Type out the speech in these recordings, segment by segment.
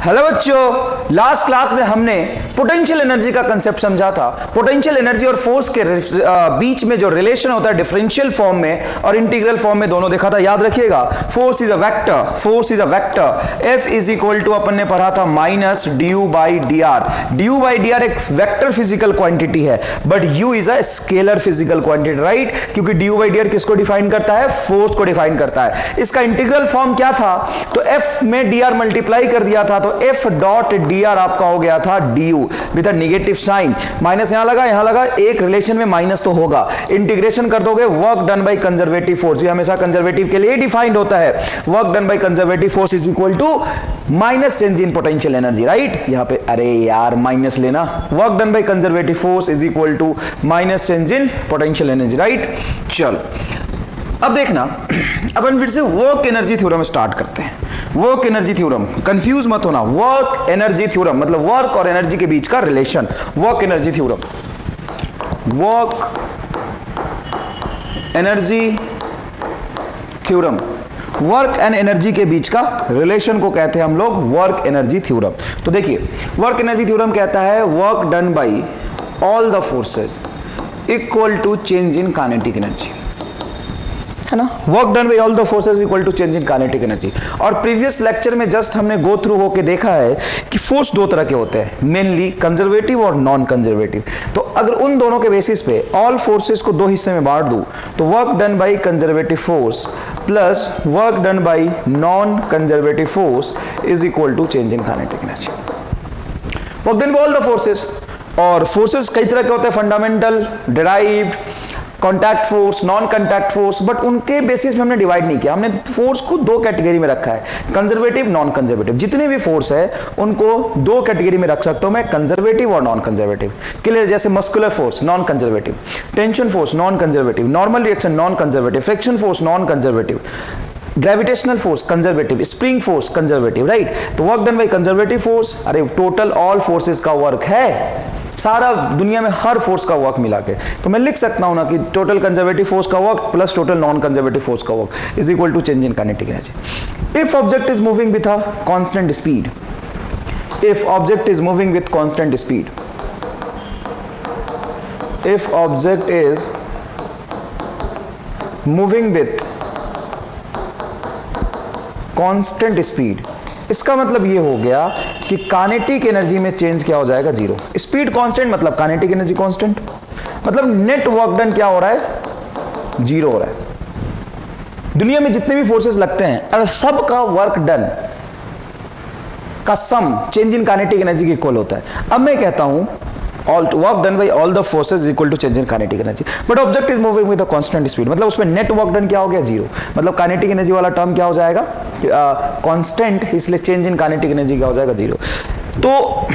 Hello बच्चों, last class में हमने पोटेंशियल एनर्जी का कंसेप्ट समझा था। पोटेंशियल एनर्जी और फोर्स के बीच में जो रिलेशन होता है डिफरेंशियल फॉर्म में और इंटीग्रल फॉर्म में दोनों देखा था, याद रखिएगा। Force is a vector, F is equal to अपन ने पढ़ा था minus dU by D R. DU by D R एक वेक्टर फिजिकल क्वांटिटी है, but U is a scalar physical quantity, right? क्योंकि ड्यू बाई डी आर किसको define करता है? फोर्स को डिफाइन करता है। इसका इंटीग्रल फॉर्म क्या था? तो एफ में डी आर मल्टीप्लाई कर दिया था, तो एफ डॉट डी आर आपका हो गया था D U with a negative sign. Minus यहां लगा, एक रिलेशन में माइनस तो होगा। इंटीग्रेशन कर दोगे, work done by conservative force, ये हमेशा कंजर्वेटिव के लिए डिफाइंड होता है। Work done by conservative force is equal to minus change in potential energy, right? यहां पे अरे यार माइनस लेना, work done by conservative force is equal to minus change in potential energy, right? चल अब देखना, अपन फिर से वर्क एनर्जी थ्योरम स्टार्ट करते हैं। वर्क एनर्जी थ्योरम, कंफ्यूज मत होना। वर्क एनर्जी थ्योरम मतलब वर्क और एनर्जी के बीच का relation. Work energy theorem, work energy theorem, work and energy के बीच का रिलेशन को कहते हैं हम लोग वर्क एनर्जी थ्योरम। तो देखिए, वर्क एनर्जी थ्योरम कहता है work done by all the forces equal to change in kinetic energy, है ना? Work done by all the forces equal to change in kinetic energy. और प्रीवियस लेक्चर में just हमने go through होके देखा है कि फोर्स दो तरह के होते हैं, मेनली कंजर्वेटिव और नॉन कंजर्वेटिव। तो अगर उन दोनों के बेसिस पे ऑल फोर्सेस को दो हिस्से में बांट दूं, तो work done by conservative force plus work done by non conservative force is equal to change in kinetic energy. Work done by all the forces, और फोर्सेस कई तरह के होते हैं, fundamental, derived, contact force, non contact force, but उनके basis में हमने divide नहीं किया। हमने फोर्स को दो कैटेगरी में रखा है, कंजर्वेटिव, नॉन कंजर्वेटिव। जितने भी फोर्स है उनको दो कैटेगरी में रख सकता हूं मैं, कंजर्वेटिव और नॉन कंजर्वेटिव। क्लियर? जैसे muscular force non conservative, tension force non conservative, normal reaction non conservative, friction force non conservative, gravitational force conservative, spring force conservative, right? तो work done by conservative force, अरे total all forces का work है, सारा दुनिया में हर force का work मिला के, तो मैं लिख सकता हूं ना कि टोटल कंजर्वेटिव फोर्स का work plus total non conservative force का work is equal to change in kinetic energy. If object is moving with a constant speed, if object is moving with constant speed, if object is moving with constant speed, इसका मतलब ये हो गया कि kinetic energy में change क्या हो जाएगा? जीरो। स्पीड कांस्टेंट मतलब काइनेटिक एनर्जी कांस्टेंट, मतलब नेट वर्क डन क्या हो रहा है? जीरो हो रहा है। दुनिया में जितने भी फोर्सेस लगते हैं अगर सब का वर्क डन का sum change in kinetic energy के इक्वल होता है। अब मैं कहता हूं all work done by all the forces is equal to change in kinetic energy, but object is moving with a constant speed, मतलब उसमें नेट वर्क डन क्या हो गया? जीरो। मतलब काइनेटिक एनर्जी वाला टर्म क्या हो जाएगा? कांस्टेंट, इसलिए चेंज इन काइनेटिक एनर्जी क्या हो जाएगा? जीरो। तो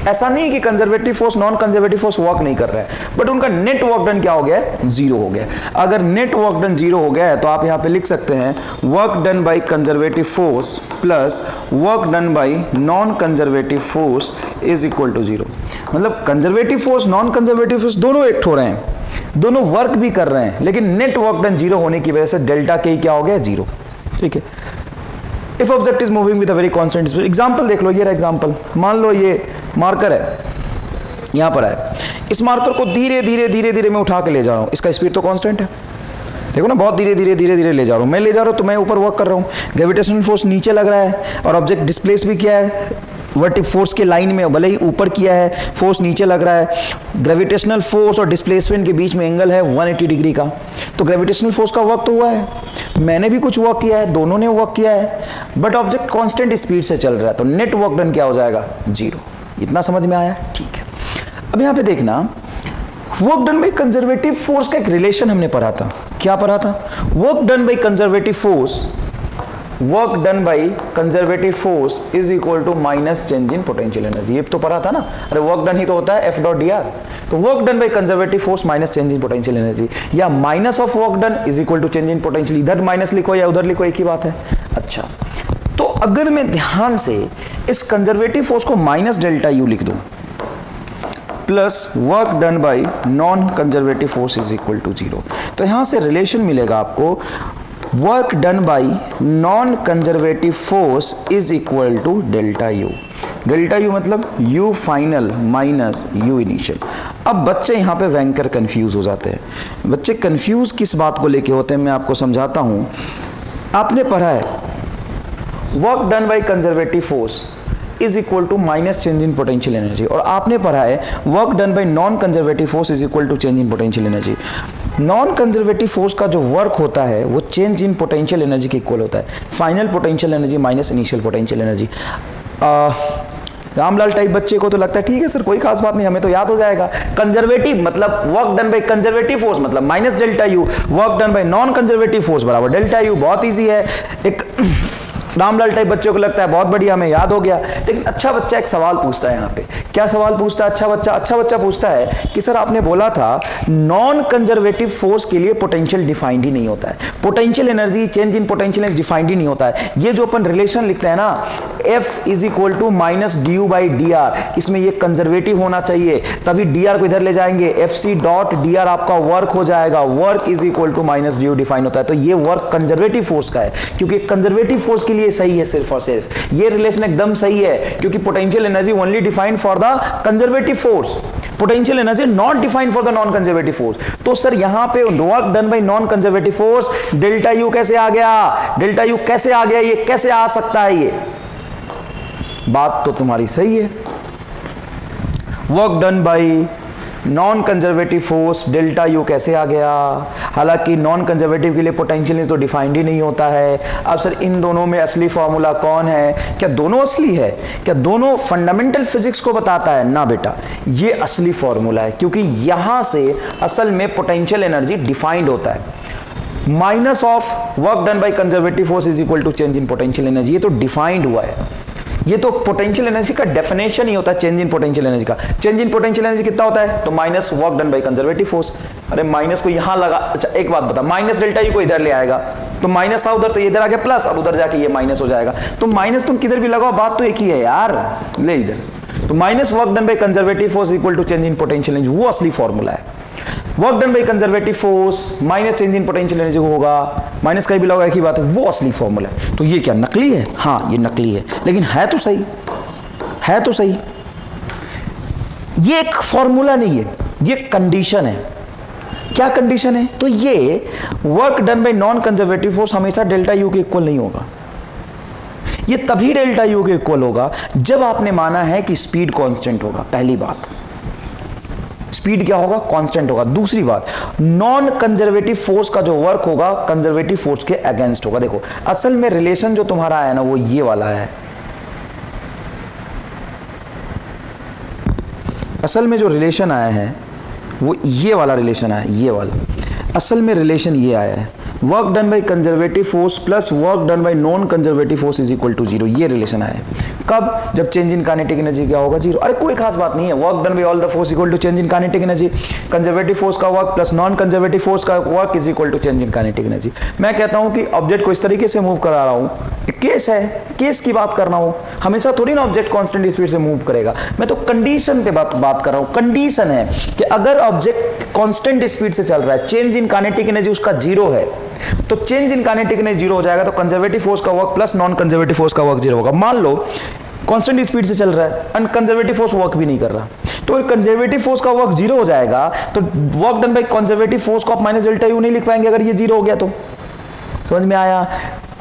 ऐसा नहीं कि conservative force non conservative force work नहीं कर रहा है, बट उनका नेट वर्क डन क्या हो गया? जीरो हो गया। अगर नेट वर्क डन जीरो हो गया है तो आप यहां पे लिख सकते हैं work done by conservative force plus work done by non conservative force is equal to zero. मतलब conservative force non conservative force दोनों एक हो रहे हैं, दोनों वर्क भी कर रहे हैं, लेकिन नेट वर्क डन जीरो होने की वजह से डेल्टा के क्या हो गया? जीरो। ठीक है। If object is moving with a very constant speed, example देख लो, ये रहा एग्जांपल। मान लो ये मार्कर है, यहां पर है, इस मार्कर को धीरे धीरे मैं उठा के ले जा रहा हूं, इसका स्पीड तो कांस्टेंट है, देखो ना, बहुत धीरे धीरे ले जा रहा हूं, मैं ले जा रहा हूं तो मैं ऊपर वर्क कर रहा हूं, ग्रेविटेशनल फोर्स नीचे लग रहा है और ऑब्जेक्ट डिस्प्लेस भी किया है वर्टिक फोर्स के लाइन में, भले ही ऊपर किया है, फोर्स नीचे लग रहा है। ग्रेविटेशनल फोर्स और डिस्प्लेसमेंट के बीच में एंगल है 180 डिग्री का, तो ग्रेविटेशनल फोर्स का वर्क तो हुआ है, मैंने भी कुछ वर्क किया है, दोनों ने वर्क किया है, बट ऑब्जेक्ट कांस्टेंट स्पीड से चल रहा है, तो नेट वर्क डन क्या हो जाएगा? जीरो। इतना समझ में आया? ठीक है। अब यहां पे देखना, work done by conservative force का एक रिलेशन हमने पढ़ा था। क्या पढ़ा था? Work done by conservative force, work done by conservative force is equal to minus change in potential energy. ये तो पढ़ा था ना, अरे वर्क डन ही तो होता है एफ डॉट डी आर, तो work done by conservative force minus change in potential energy, या minus of work done is equal to change in potential. इधर माइनस लिखो या उधर लिखो, एक ही बात है। अच्छा, तो अगर मैं ध्यान से इस कंजर्वेटिव फोर्स को माइनस डेल्टा यू लिख दूं plus work done by non conservative force is equal to zero, तो यहां से रिलेशन मिलेगा आपको work done by non conservative force is equal to delta U. Delta U मतलब U final minus U initial. अब बच्चे यहाँ पे भयंकर कंफ्यूज हो जाते हैं। बच्चे कंफ्यूज किस बात को लेके होते हैं मैं आपको समझाता हूँ। आपने पढ़ा है work done by conservative force is equal to minus change in potential energy, और आपने पढ़ा है work done by non conservative force is equal to change in potential energy. Non conservative force का जो वर्क होता है वो चेंज इन पोटेंशियल एनर्जी के इक्वल होता है, final potential energy minus initial potential energy. Ramlal type बच्चे को तो लगता है ठीक है सर कोई खास बात नहीं, हमें तो याद हो जाएगा। कंजर्वेटिव मतलब work done by conservative force मतलब minus delta U, work done by non conservative force बराबर डेल्टा यू। बहुत इजी है। एक रामलाल टाइप बच्चों को लगता है बहुत बढ़िया हमें याद हो गया, लेकिन अच्छा बच्चा एक सवाल पूछता है यहाँ पे। क्या सवाल पूछता है अच्छा बच्चा पूछता है कि सर आपने बोला था नॉन कंजर्वेटिव फोर्स के लिए पोटेंशियल डिफाइंड ही नहीं होता है, potential energy change in potential energy defined ही नहीं होता है। ये जो अपन रिलेशन लिखते हैं ना F is equal to minus D U by D R, इसमें ये कंजर्वेटिव होना चाहिए, तभी डी आर को इधर ले जाएंगे, F C dot D R आपका वर्क हो जाएगा, work is equal to minus D U define होता है। तो ये वर्क कंजर्वेटिव फोर्स का है, क्योंकि कंजर्वेटिव फोर्स के लिए सही है सिर्फ और सिर्फ ये रिलेशन एकदम सही है, क्योंकि potential energy only defined for the conservative force, potential energy not defined for the non conservative force. तो सर यहां पे work done by non conservative force delta U कैसे आ गया, डेल्टा यू कैसे आ गया, ये कैसे आ सकता है? ये बात तो तुम्हारी सही है। Work done by non conservative force delta U कैसे आ गया? हालांकि नॉन कंजर्वेटिव के लिए पोटेंशियल तो डिफाइंड ही नहीं होता है। अब सर इन दोनों में असली फॉर्मूला कौन है? क्या दोनों असली है? क्या दोनों फंडामेंटल फिजिक्स को बताता है? ना बेटा, ये असली फॉर्मूला है, क्योंकि यहां से असल में पोटेंशियल एनर्जी डिफाइंड होता है। Minus of work done by conservative force is equal to change in potential energy, ये तो डिफाइंड हुआ है। ये तो पोटेंशियल एनर्जी का डेफिनेशन ही होता है चेंज इन पोटेंशियल एनर्जी का। चेंज इन पोटेंशियल एनर्जी कितना होता है? तो minus work done by conservative force. अरे माइनस को यहां लगा, अच्छा एक बात बता, माइनस डेल्टा यू को इधर ले आएगा, तो माइनस था उधर, तो इधर आ गया प्लस, अब उधर जाके ये माइनस हो जाएगा। तो माइनस तुम किधर भी लगाओ बात तो एक ही है यार, ले इधर। तो minus work done by conservative force equal to change in potential energy, वो असली फॉर्मूला है। Work done by conservative force minus change in potential energy होगा, माइनस कहीं भी लगा एक ही बात है, वो असली फॉर्मूला है। तो ये क्या नकली है? हाँ ये नकली है, लेकिन है तो सही, है तो सही। ये एक फॉर्मूला नहीं है, ये कंडीशन है। क्या कंडीशन है? तो ये work done by non conservative force हमेशा डेल्टा यू के इक्वल नहीं होगा। ये तभी डेल्टा यू के इक्वल होगा जब आपने माना है कि स्पीड कांस्टेंट होगा। पहली बात, स्पीड क्या होगा? कांस्टेंट होगा। दूसरी बात, नॉन कंजर्वेटिव फोर्स का जो वर्क होगा कंजर्वेटिव फोर्स के अगेंस्ट होगा। देखो असल में रिलेशन जो तुम्हारा है ना वो ये वाला है। असल में जो रिलेशन आया है वो ये वाला रिलेशन आया है, ये वाला। असल में रिलेशन ये आया है, work done by conservative force plus work done by non conservative force is equal to zero, ये रिलेशन आया है। कब? जब चेंज इन काइनेटिक एनर्जी क्या होगा? जीरो। अरे कोई खास बात नहीं है, work done by all the force equal to change in kinetic energy, conservative force का work plus non conservative force का work is equal to change in kinetic energy. मैं कहता हूं कि ऑब्जेक्ट को इस तरीके से मूव करा रहा हूं, केस है, केस की बात कर रहा हूं, हमेशा थोड़ी ना ऑब्जेक्ट कांस्टेंट स्पीड से मूव करेगा। मैं तो कंडीशन पे बात कर रहा हूं। कंडीशन है कि अगर ऑब्जेक्ट कांस्टेंट स्पीड से चल रहा है, चेंज इन काइनेटिक एनर्जी उसका जीरो है, तो change in kinetic energy zero हो जाएगा, तो कंजर्वेटिव फोर्स का work plus non conservative force का वर्क जीरो होगा। मान लो कांस्टेंट स्पीड से चल रहा है, अनकंजर्वेटिव फोर्स वर्क भी नहीं कर रहा, तो कंजर्वेटिव फोर्स का वर्क जीरो हो जाएगा, तो work done by conservative force को आप माइनस डेल्टा यू नहीं लिख पाएंगे अगर ये जीरो हो गया तो। समझ में आया?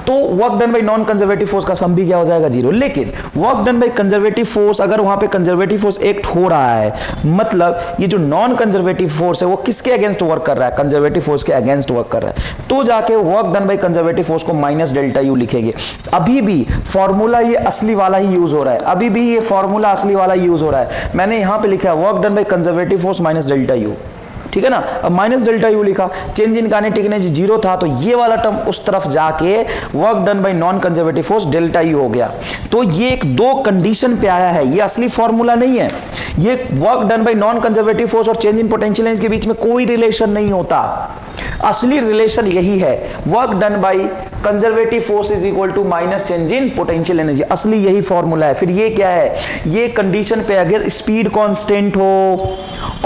तो work done by non conservative force का सम भी क्या हो जाएगा? जीरो। लेकिन work done by conservative force, अगर वहां पे कंजर्वेटिव फोर्स एक्ट हो रहा है, मतलब ये जो नॉन कंजर्वेटिव फोर्स है वो किसके अगेंस्ट वर्क कर रहा है? कंजर्वेटिव फोर्स के अगेंस्ट वर्क कर रहा है, तो जाके work done by conservative force को माइनस डेल्टा यू लिखेंगे। अभी भी फॉर्मूला ये असली वाला ही यूज हो रहा है, अभी भी ये फॉर्मूला असली वाला यूज हो रहा है। मैंने यहां पे लिखा है work done by conservative force minus delta you, ठीक है ना? अब माइनस डेल्टा यू लिखा, change in kinetic energy zero था, तो ये वाला टर्म उस तरफ जाके work done by non conservative force delta U हो गया। तो ये एक दो कंडीशन पे आया है, ये असली फॉर्मूला नहीं है। ये work done by non conservative force और चेंज इन पोटेंशियल एनर्जी के बीच में कोई रिलेशन नहीं होता। असली रिलेशन यही है, work done by conservative force is equal to minus change in potential energy, असली यही फॉर्मूला है। फिर ये क्या है? ये कंडीशन पे अगर स्पीड कांस्टेंट हो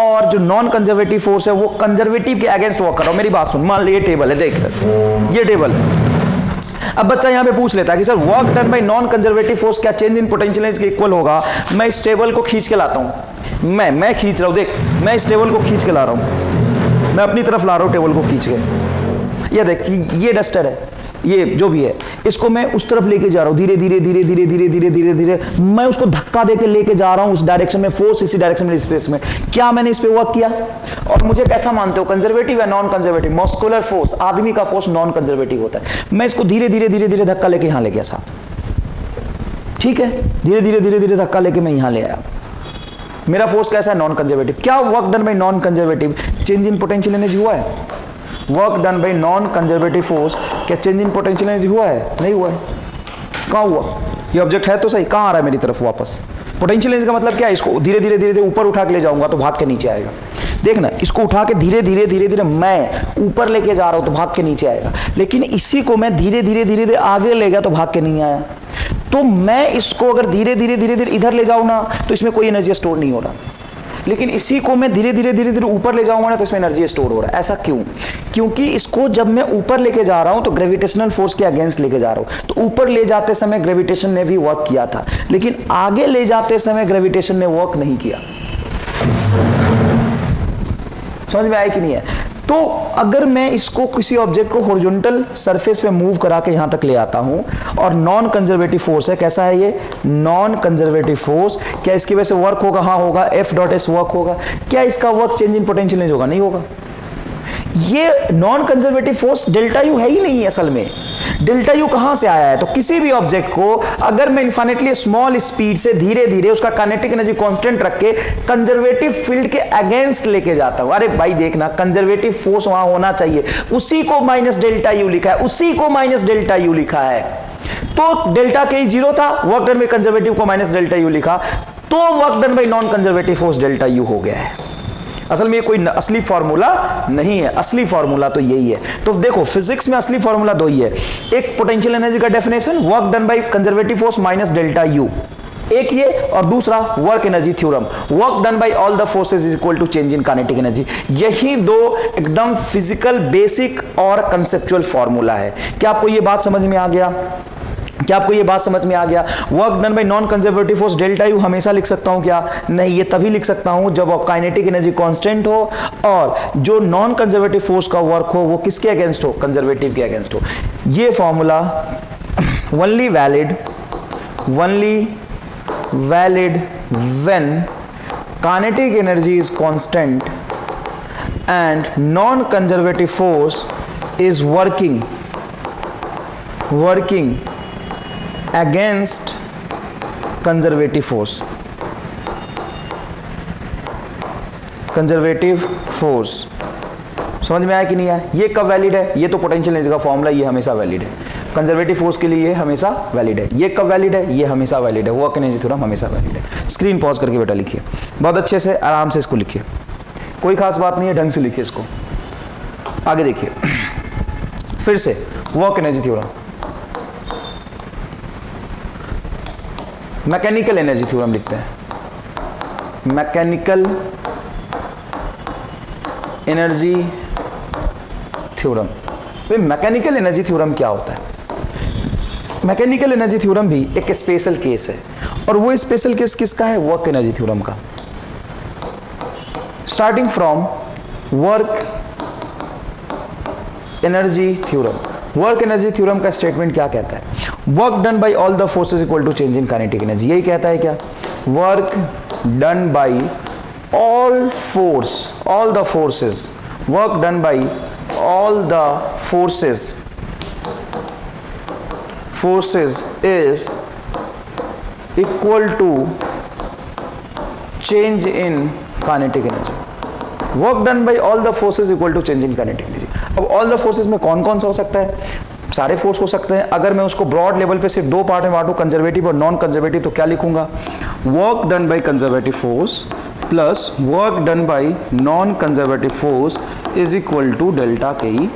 और जो नॉन कंजर्वेटिव फोर्स है वो कंजर्वेटिव के अगेंस्ट वर्क कर रहा हो। मेरी बात सुन, मान लो ये टेबल है, देख ये टेबल है। अब बच्चा यहां पे पूछ लेता है कि sir work done by non conservative force क्या चेंज इन पोटेंशियल एनर्जी के इक्वल होगा? मैं इस टेबल को खींच के लाता हूं, मैं खींच रहा हूं, देख मैं इस टेबल को खींच के ला रहा हूं, मैं अपनी तरफ ला रहा हूं टेबल को खींच के। ये देख ये डस्टर है, ये जो भी है, इसको मैं उस तरफ लेके जा रहा हूं, धीरे धीरे धीरे धीरे धीरे धीरे धीरे धीरे मैं उसको धक्का देके लेके जा रहा हूं उस डायरेक्शन में, फोर्स इसी डायरेक्शन में, स्पेस में। क्या मैंने इस पे वर्क किया? और मुझे कैसा मानते हो, कंजर्वेटिव या नॉन कंजर्वेटिव? मस्कुलर फोर्स, आदमी का फोर्स नॉन कंजर्वेटिव होता है। मैं इसको धीरे धीरे धीरे धीरे धक्का लेके यहां ले गया साहब, ठीक है, धीरे धीरे धीरे धीरे धक्का लेके मैं यहां ले आया। मेरा फोर्स कैसा है? Non conservative. क्या work done by non conservative change in potential energy हुआ है? Work done by non conservative force क्या चेंज इन पोटेंशियल एनर्जी हुआ है? नहीं हुआ है। कहां हुआ? ये ऑब्जेक्ट है तो सही, कहां आ रहा है मेरी तरफ वापस? पोटेंशियल एनर्जी का मतलब क्या है? इसको धीरे धीरे धीरे धीरे ऊपर उठा के ले जाऊंगा तो भाग के नीचे आएगा। देखना, इसको उठा के धीरे धीरे धीरे धीरे मैं ऊपर लेके जा रहा हूं तो भाग के नीचे आएगा, लेकिन इसी को मैं धीरे धीरे धीरे धीरे आगे ले गया तो भाग के नहीं आया। तो मैं इसको अगर धीरे धीरे धीरे धीरे इधर ले जाऊं ना तो इसमें कोई एनर्जी स्टोर नहीं हो रहा, लेकिन इसी को मैं धीरे धीरे धीरे धीरे ऊपर ले जाऊंगा ना तो इसमें एनर्जी स्टोर हो रहा है। ऐसा क्यों? क्योंकि इसको जब मैं ऊपर लेके जा रहा हूं तो ग्रेविटेशनल फोर्स के अगेंस्ट लेके जा रहा हूं, तो ऊपर ले जाते समय ग्रेविटेशन ने भी वर्क किया था, लेकिन आगे ले जाते समय ग्रेविटेशन ने वर्क नहीं किया। समझ में आया कि नहीं है? तो अगर मैं इसको किसी ऑब्जेक्ट को हॉरिजॉन्टल सरफेस पे मूव करा के यहां तक ले आता हूं और नॉन कंजर्वेटिव फोर्स है, कैसा है ये? Non conservative force. क्या इसकी वजह से वर्क होगा? हाँ होगा, F डॉट एस वर्क होगा। क्या इसका work change in potential energy होगा? नहीं होगा। ये non conservative force delta U है ही नहीं असल में। डेल्टा यू कहां से आया है? तो किसी भी ऑब्जेक्ट को अगर मैं इनफाइनेटली स्मॉल स्पीड से धीरे धीरे उसका काइनेटिक एनर्जी कांस्टेंट रख के कंजर्वेटिव फील्ड के अगेंस्ट लेके जाता हूं, अरे भाई देखना कंजर्वेटिव फोर्स वहां होना चाहिए, उसी को माइनस डेल्टा यू लिखा है, उसी को माइनस डेल्टा यू लिखा है। तो डेल्टा के जीरो था, वर्क डन बाय कंजर्वेटिव को माइनस डेल्टा यू लिखा, तो work done by non conservative force delta U हो गया है। असल में ये कोई असली फॉर्मूला नहीं है, असली फॉर्मूला तो यही है। तो देखो फिजिक्स में असली फॉर्मूला दो ही है, एक पोटेंशियल एनर्जी का definition work done by conservative force minus delta U, एक ये, और दूसरा work energy theorem, work done by all the forces is equal to change in kinetic energy. यही दो एकदम फिजिकल बेसिक और कंसेप्चुअल फॉर्मूला है। क्या आपको ये बात समझ में आ गया? क्या आपको ये बात समझ में आ गया? Work done by non conservative force delta U हमेशा लिख सकता हूं क्या? नहीं, ये तभी लिख सकता हूं जब काइनेटिक एनर्जी कांस्टेंट हो और जो नॉन कंजर्वेटिव फोर्स का वर्क हो वो किसके अगेंस्ट हो? कंजर्वेटिव के अगेंस्ट हो। ये formula only valid when kinetic energy is constant and non conservative force is working against conservative force। समझ में आया कि नहीं आया? ये कब वैलिड है? ये तो पोटेंशियल एनर्जी का फॉर्मूला, ये हमेशा वैलिड है। कंजर्वेटिव फोर्स के लिए ये हमेशा वैलिड है। ये कब वैलिड है? ये हमेशा वैलिड है। वर्क एनर्जी थ्योरम हमेशा वैलिड है। स्क्रीन पॉज करके बेटा लिखिए, बहुत अच्छे से आराम से इसको लिखिए, कोई खास बात नहीं है, ढंग से लिखिए इसको। आगे देखिए फिर से work energy theorem, mechanical energy theorem लिखते हैं। Mechanical energy theorem. Mechanical energy theorem क्या होता है? मैकेनिकल एनर्जी थ्योरम भी एक स्पेशल केस है, और वो स्पेशल केस किसका है? वर्क एनर्जी थ्योरम का। Starting from work energy theorem. Work energy theorem का स्टेटमेंट क्या कहता है? Work done by all the forces equal to change in kinetic energy. यही कहता है क्या? Work done by all the forces, work done by all the forces is equal to change in kinetic energy। Work done by all the forces equal to change in kinetic energy. अब all the forces में कौन कौन सा हो सकता है? सारे force हो सकते हैं। अगर मैं उसको ब्रॉड लेवल पे सिर्फ दो पार्ट में बांटूं, कंजर्वेटिव और नॉन कंजर्वेटिव, तो क्या लिखूंगा? Work done by conservative force plus work done by non conservative force is equal to delta K E.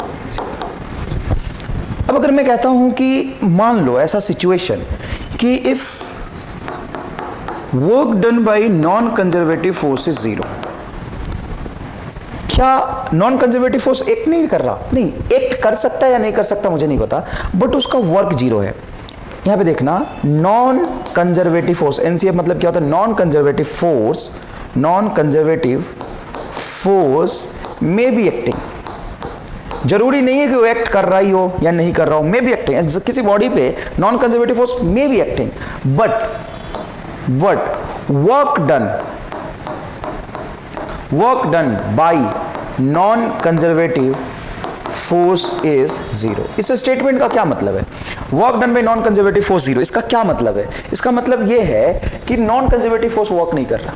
अब अगर मैं कहता हूं कि मान लो ऐसा सिचुएशन कि if work done by non conservative force is 0, क्या नॉन कंजर्वेटिव फोर्स एक्ट नहीं कर रहा? नहीं, एक्ट कर सकता है या नहीं कर सकता मुझे नहीं पता, बट उसका वर्क जीरो है। यहां पे देखना, नॉन कंजर्वेटिव फोर्स, एनसीएफ मतलब क्या होता है? Non conservative force, non conservative force may be acting. जरूरी नहीं है कि वो एक्ट कर रही हो या नहीं कर रहा हो, मे बी एक्टिंग। किसी बॉडी पे non conservative force may be acting, but work done by non conservative force is zero. इस स्टेटमेंट का क्या मतलब है? Work done by non conservative force zero, इसका क्या मतलब है? इसका मतलब यह है कि नॉन कंजर्वेटिव फोर्स वर्क नहीं कर रहा।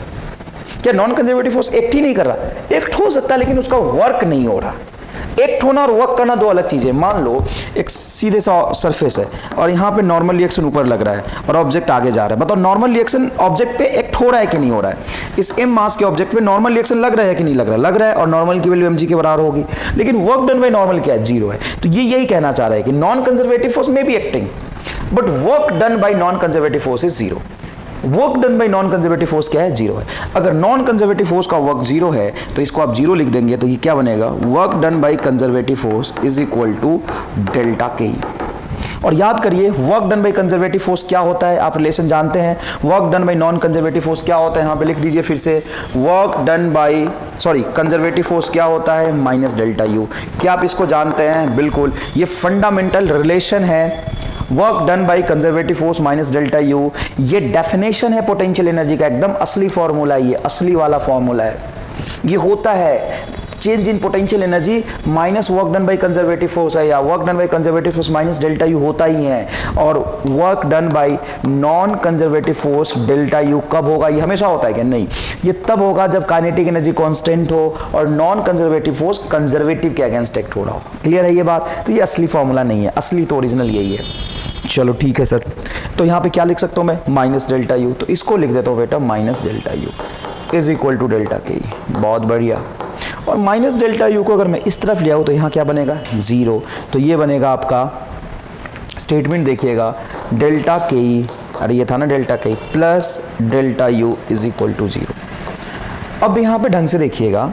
क्या नॉन कंजर्वेटिव फोर्स एक्ट ही नहीं कर रहा? एक्ट हो सकता है लेकिन उसका वर्क नहीं हो रहा। एक्ट होना और वर्क करना दो अलग चीजें। मान लो एक सीधे सा सरफेस है और यहाँ पे नॉर्मल रिएक्शन ऊपर लग रहा है और ऑब्जेक्ट आगे जा रहा है। बताओ नॉर्मल रिएक्शन ऑब्जेक्ट पे एक्ट हो रहा है कि नहीं हो रहा है? इस m मास के ऑब्जेक्ट पे नॉर्मल रिएक्शन लग रहा है कि नहीं लग रहा है? लग रहा है, और नॉर्मल की वैल्यू mg के बराबर होगी, लेकिन वर्क डन बाय नॉर्मल क्या है? जीरो है। तो ये यही कहना चाह रहा है कि नॉन कंजर्वेटिव फोर्स में भी acting, but work done by non conservative force is zero. Work done by non conservative force क्या है? जीरो है। अगर नॉन कंजर्वेटिव फोर्स का वर्क जीरो है तो इसको आप जीरो लिख देंगे, तो ये क्या बनेगा? Work done by conservative force is equal to delta K. और याद करिए, work done by conservative force क्या होता है? आप रिलेशन जानते हैं। Work done by non conservative force क्या होता है? यहाँ पे लिख दीजिए फिर से, work done by conservative force क्या होता है? Minus delta U. क्या आप इसको जानते हैं? बिल्कुल, ये फंडामेंटल रिलेशन है। Work done by conservative force minus delta you, ये डेफिनेशन है पोटेंशियल एनर्जी का, एकदम असली फॉर्मूला है, ये असली वाला फॉर्मूला है। ये होता है change in potential energy minus work done by conservative force है, या work done by conservative force minus delta you होता ही है। और work done by non conservative force delta U कब होगा? ये हमेशा होता है क्या? नहीं, ये तब होगा जब काइनेटिक एनर्जी कांस्टेंट हो और नॉन कंजर्वेटिव फोर्स कंजर्वेटिव के अगेंस्ट एक्ट हो रहा हो। क्लियर है ये बात? तो ये असली फॉर्मूला नहीं है, असली तो ओरिजिनल यही है। चलो ठीक है सर, तो यहाँ पे क्या लिख सकता हूँ मैं? Minus delta U. तो इसको लिख देता हूँ बेटा, minus delta U is equal to delta K. बहुत बढ़िया। और माइनस डेल्टा यू को अगर मैं इस तरफ ले आऊँ तो यहाँ क्या बनेगा? जीरो। तो ये बनेगा आपका स्टेटमेंट, देखिएगा, डेल्टा के, अरे ये था ना delta K, plus delta U is equal to zero. अब यहाँ पे ढंग से देखिएगा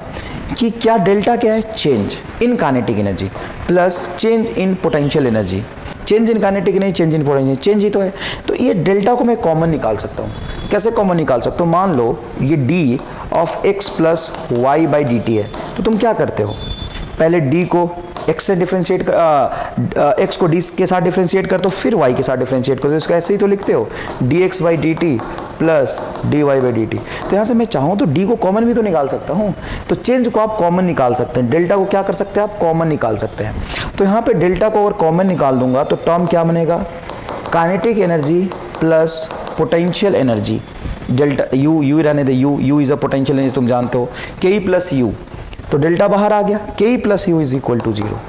कि क्या डेल्टा क्या है? Change in kinetic energy plus change in potential energy. Change in kinetic नहीं, चेंज इन पोटेंशियल, चेंज ही तो है। तो ये डेल्टा को मैं कॉमन निकाल सकता हूँ। कैसे कॉमन निकाल सकता हूँ? मान लो ये D of X plus Y by D T है, तो तुम क्या करते हो? पहले डी को x से डिफरेंशिएट कर, x को d के साथ डिफरेंशिएट कर, तो फिर y के साथ डिफरेंशिएट कर, तो इसको ऐसे ही तो लिखते हो, dx by D T plus dy by D T. तो यहाँ से मैं चाहूँ तो d को कॉमन भी तो निकाल सकता हूँ। तो चेंज को आप कॉमन निकाल सकते हैं, डेल्टा को क्या कर सकते हैं आप? कॉमन निकाल सकते हैं। तो यहाँ पे डेल्टा को अगर कॉमन निकाल दूंगा तो टर्म क्या बनेगा? Kinetic energy plus potential energy. Delta U रहने दे, U is a potential energy, तुम जानते हो, के प्लस यू। तो डेल्टा बाहर आ गया, K plus U is equal to zero.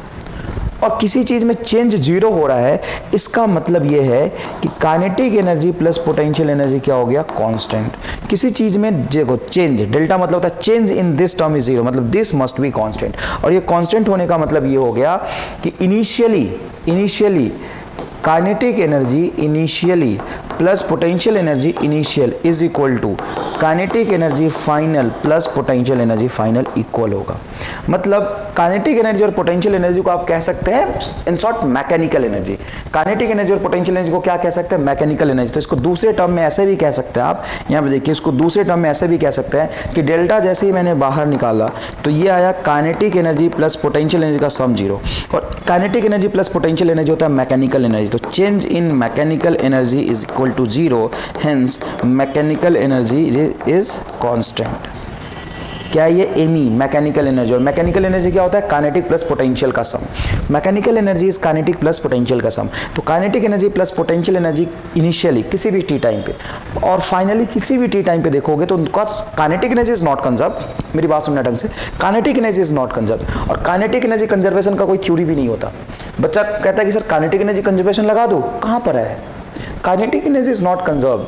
और किसी चीज में चेंज जीरो हो रहा है, इसका मतलब यह है कि kinetic energy plus potential energy क्या हो गया? कांस्टेंट। किसी चीज में देखो चेंज, डेल्टा मतलब होता है change in this term is zero, मतलब दिस मस्ट बी कांस्टेंट। और ये कांस्टेंट होने का मतलब ये हो गया कि initially kinetic energy initially plus potential energy initial is equal to kinetic energy final plus potential energy final equal होगा। मतलब काइनेटिक एनर्जी और पोटेंशियल एनर्जी को आप कह सकते हैं in short mechanical energy. Kinetic energy और पोटेंशियल एनर्जी को क्या कह सकते हैं? Mechanical energy. तो इसको दूसरे टर्म में ऐसे भी कह सकते हैं आप, यहाँ पे देखिए, इसको दूसरे टर्म में ऐसे भी कह सकते हैं कि डेल्टा जैसे ही मैंने बाहर निकाला तो ये आया kinetic energy plus potential energy का सम जीरो। और kinetic energy plus potential energy होता है मैकेनिकल एनर्जी। तो change in mechanical energy is equal to zero, hence mechanical energy is constant. क्या है ये? एमी, मैकेनिकल एनर्जी। और मैकेनिकल एनर्जी क्या होता है? काइनेटिक प्लस पोटेंशियल का sum. Mechanical energy is kinetic plus potential का सम। तो kinetic energy plus potential energy initially किसी भी टी टाइम पे और फाइनली किसी भी टी टाइम पे देखोगे तो उनका kinetic energy is not conserve. मेरी बात सुनना ढंग से, kinetic energy is not conserve. और काइनेटिक एनर्जी कंजर्वेशन का कोई थ्योरी भी नहीं होता। बच्चा कहता है कि सर काइनेटिक एनर्जी कंजर्वेशन लगा दो, कहाँ पर है? Kinetic energy is not conserve.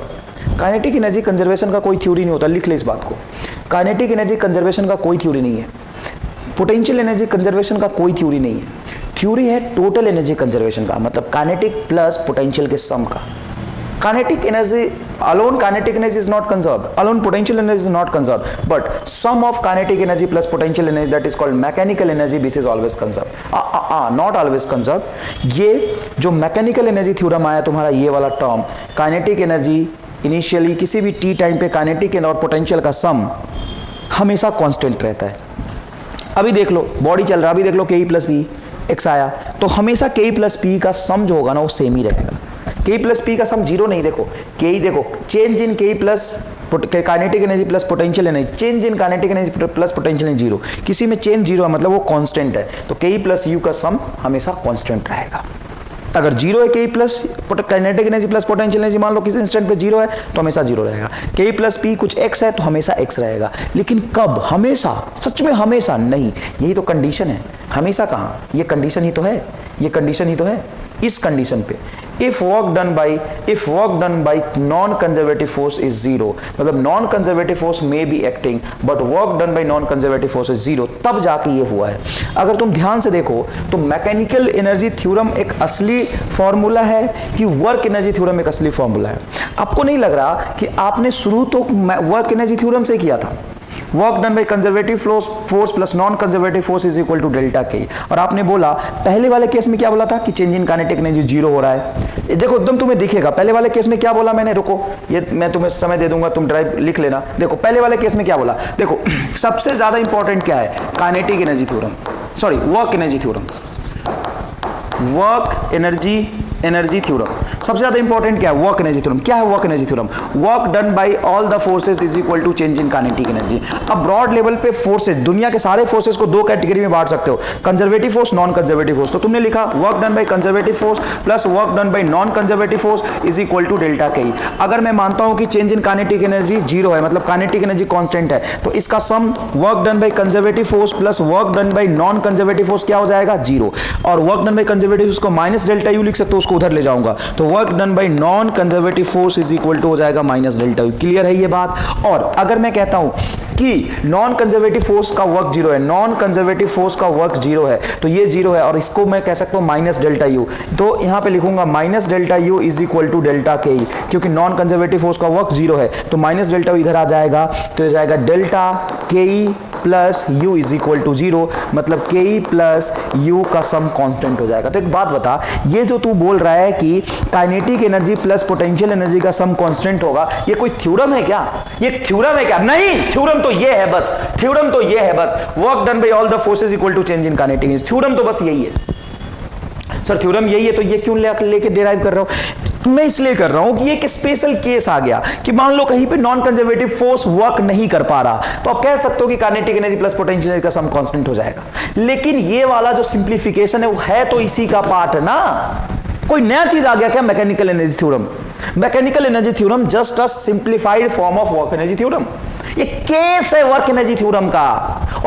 Kinetic energy conservation का कोई थ्योरी नहीं होता, लिख ले इस बात को। काइनेटिक एनर्जी कंजर्वेशन का कोई थ्योरी नहीं है। पोटेंशियल एनर्जी कंजर्वेशन का कोई थ्योरी नहीं है। थ्योरी है टोटल एनर्जी कंजर्वेशन का, मतलब काइनेटिक प्लस पोटेंशियल के सम का। Kinetic energy alone, kinetic energy is not conserved, alone potential energy is not conserved, but sum of kinetic energy plus potential energy, that is called mechanical energy, which is always conserved. Not always conserved. ये जो mechanical energy theorem आया तुम्हारा, ये वाला term, kinetic energy initially किसी भी T time पे kinetic और पोटेंशियल का सम हमेशा कांस्टेंट रहता है। अभी देख लो बॉडी चल रहा है, अभी देख लो के प्लस पी एक्स आया, तो हमेशा के प्लस पी का सम जो होगा ना वो सेम ही रहेगा। के प्लस पी का सम जीरो नहीं, देखो के देखो चेंज इन के plus kinetic energy plus potential energy, change in kinetic energy plus potential energy zero, किसी में चेंज जीरो है मतलब वो कांस्टेंट है, तो के प्लस यू का सम हमेशा कांस्टेंट रहेगा। अगर जीरो है के plus kinetic energy plus potential energy, मान लो किसी इंस्टेंट पे जीरो है तो हमेशा जीरो रहेगा। के प्लस पी कुछ एक्स है तो हमेशा एक्स रहेगा, लेकिन कब? हमेशा, सच में हमेशा नहीं, यही तो कंडीशन है। हमेशा कहाँ? ये कंडीशन ही तो है, ये कंडीशन ही तो है। इस कंडीशन पे if work done by non conservative force is zero, मतलब non conservative force may be acting but work done by non conservative force is zero, तब जाके ये हुआ है। अगर तुम ध्यान से देखो तो मैकेनिकल एनर्जी थ्योरम एक असली फॉर्मूला है कि वर्क एनर्जी थ्योरम एक असली फॉर्मूला है? आपको नहीं लग रहा कि आपने शुरू तो वर्क एनर्जी थ्योरम से किया था? Work done by conservative force plus non conservative force is equal to delta K, और आपने बोला पहले वाले केस में क्या बोला था कि change in kinetic energy zero हो रहा है। देखो एकदम तुम्हें दिखेगा पहले वाले केस में क्या बोला मैंने, रुको ये मैं तुम्हें समय दे दूंगा, तुम ड्राइव लिख लेना। देखो पहले वाले केस में क्या बोला, देखो सबसे ज्यादा इंपॉर्टेंट क्या है, kinetic energy theorem, sorry work energy theorem, work energy theorem सबसे ज्यादा इंपॉर्टेंट क्या है, वर्क एनर्जी थ्योरम। क्या है work energy theorem? Work done by all the forces is equal to change in kinetic energy. अब broad level पे forces, दुनिया के सारे फोर्सेस को दो कैटेगरी में बांट सकते हो, conservative force, non conservative force. तो तुमने लिखा work done by conservative force plus work done by non conservative force is equal to delta K. अगर मैं मानता हूं कि change in kinetic energy zero है, मतलब काइनेटिक एनर्जी कांस्टेंट है, तो इसका sum work done by conservative force plus work done by non conservative force क्या हो जाएगा, जीरो। और वर्क डन बाय कंजर्वेटिव को माइनस डेल्टा यू लिख सकते हो, उसको उधर ले जाऊंगा, तो work done by non conservative force is equal to हो जाएगा माइनस डेल्टा यू। क्लियर है ये बात? और अगर मैं कहता हूं कि नॉन कंजर्वेटिव फोर्स का वर्क जीरो है, नॉन कंजर्वेटिव फोर्स का वर्क जीरो है, तो ये जीरो है, और इसको मैं कह सकता हूं माइनस डेल्टा यू, तो यहां पे लिखूंगा minus delta U is equal to delta K, क्योंकि नॉन कंजर्वेटिव फोर्स का वर्क जीरो है, तो माइनस डेल्टा यू इधर आ जाएगा, तो ये जाएगा delta K plus U is equal to zero, मतलब के प्लस यू का सम कांस्टेंट हो जाएगा। तो एक बात बता, ये जो तू बोल रहा है कि kinetic energy plus potential energy का सम कांस्टेंट होगा, ये कोई थ्योरम है क्या? ये थ्योरम है क्या? नहीं, थ्योरम तो ये है बस, थ्योरम तो ये है बस, work done by all the forces equal to change in kinetic energy, theorem तो बस यही है। सर थ्योरम यही है तो ये क्यों लेके डिराइव कर रहा हूं? मैं इसलिए कर रहा हूं कि एक स्पेशल केस आ गया कि मान लो कहीं पे नॉन कंजर्वेटिव फोर्स वर्क नहीं कर पा रहा, तो आप कह सकते हो कि kinetic energy plus potential energy का सम कांस्टेंट हो जाएगा। लेकिन ये वाला जो सिंप्लीफिकेशन है वो है तो इसी का पार्ट है ना, कोई नया चीज आ गया क्या? Mechanical energy theorem. Mechanical energy theorem just a simplified form of work energy theorem. ये केस है वर्क एनर्जी थ्योरम का,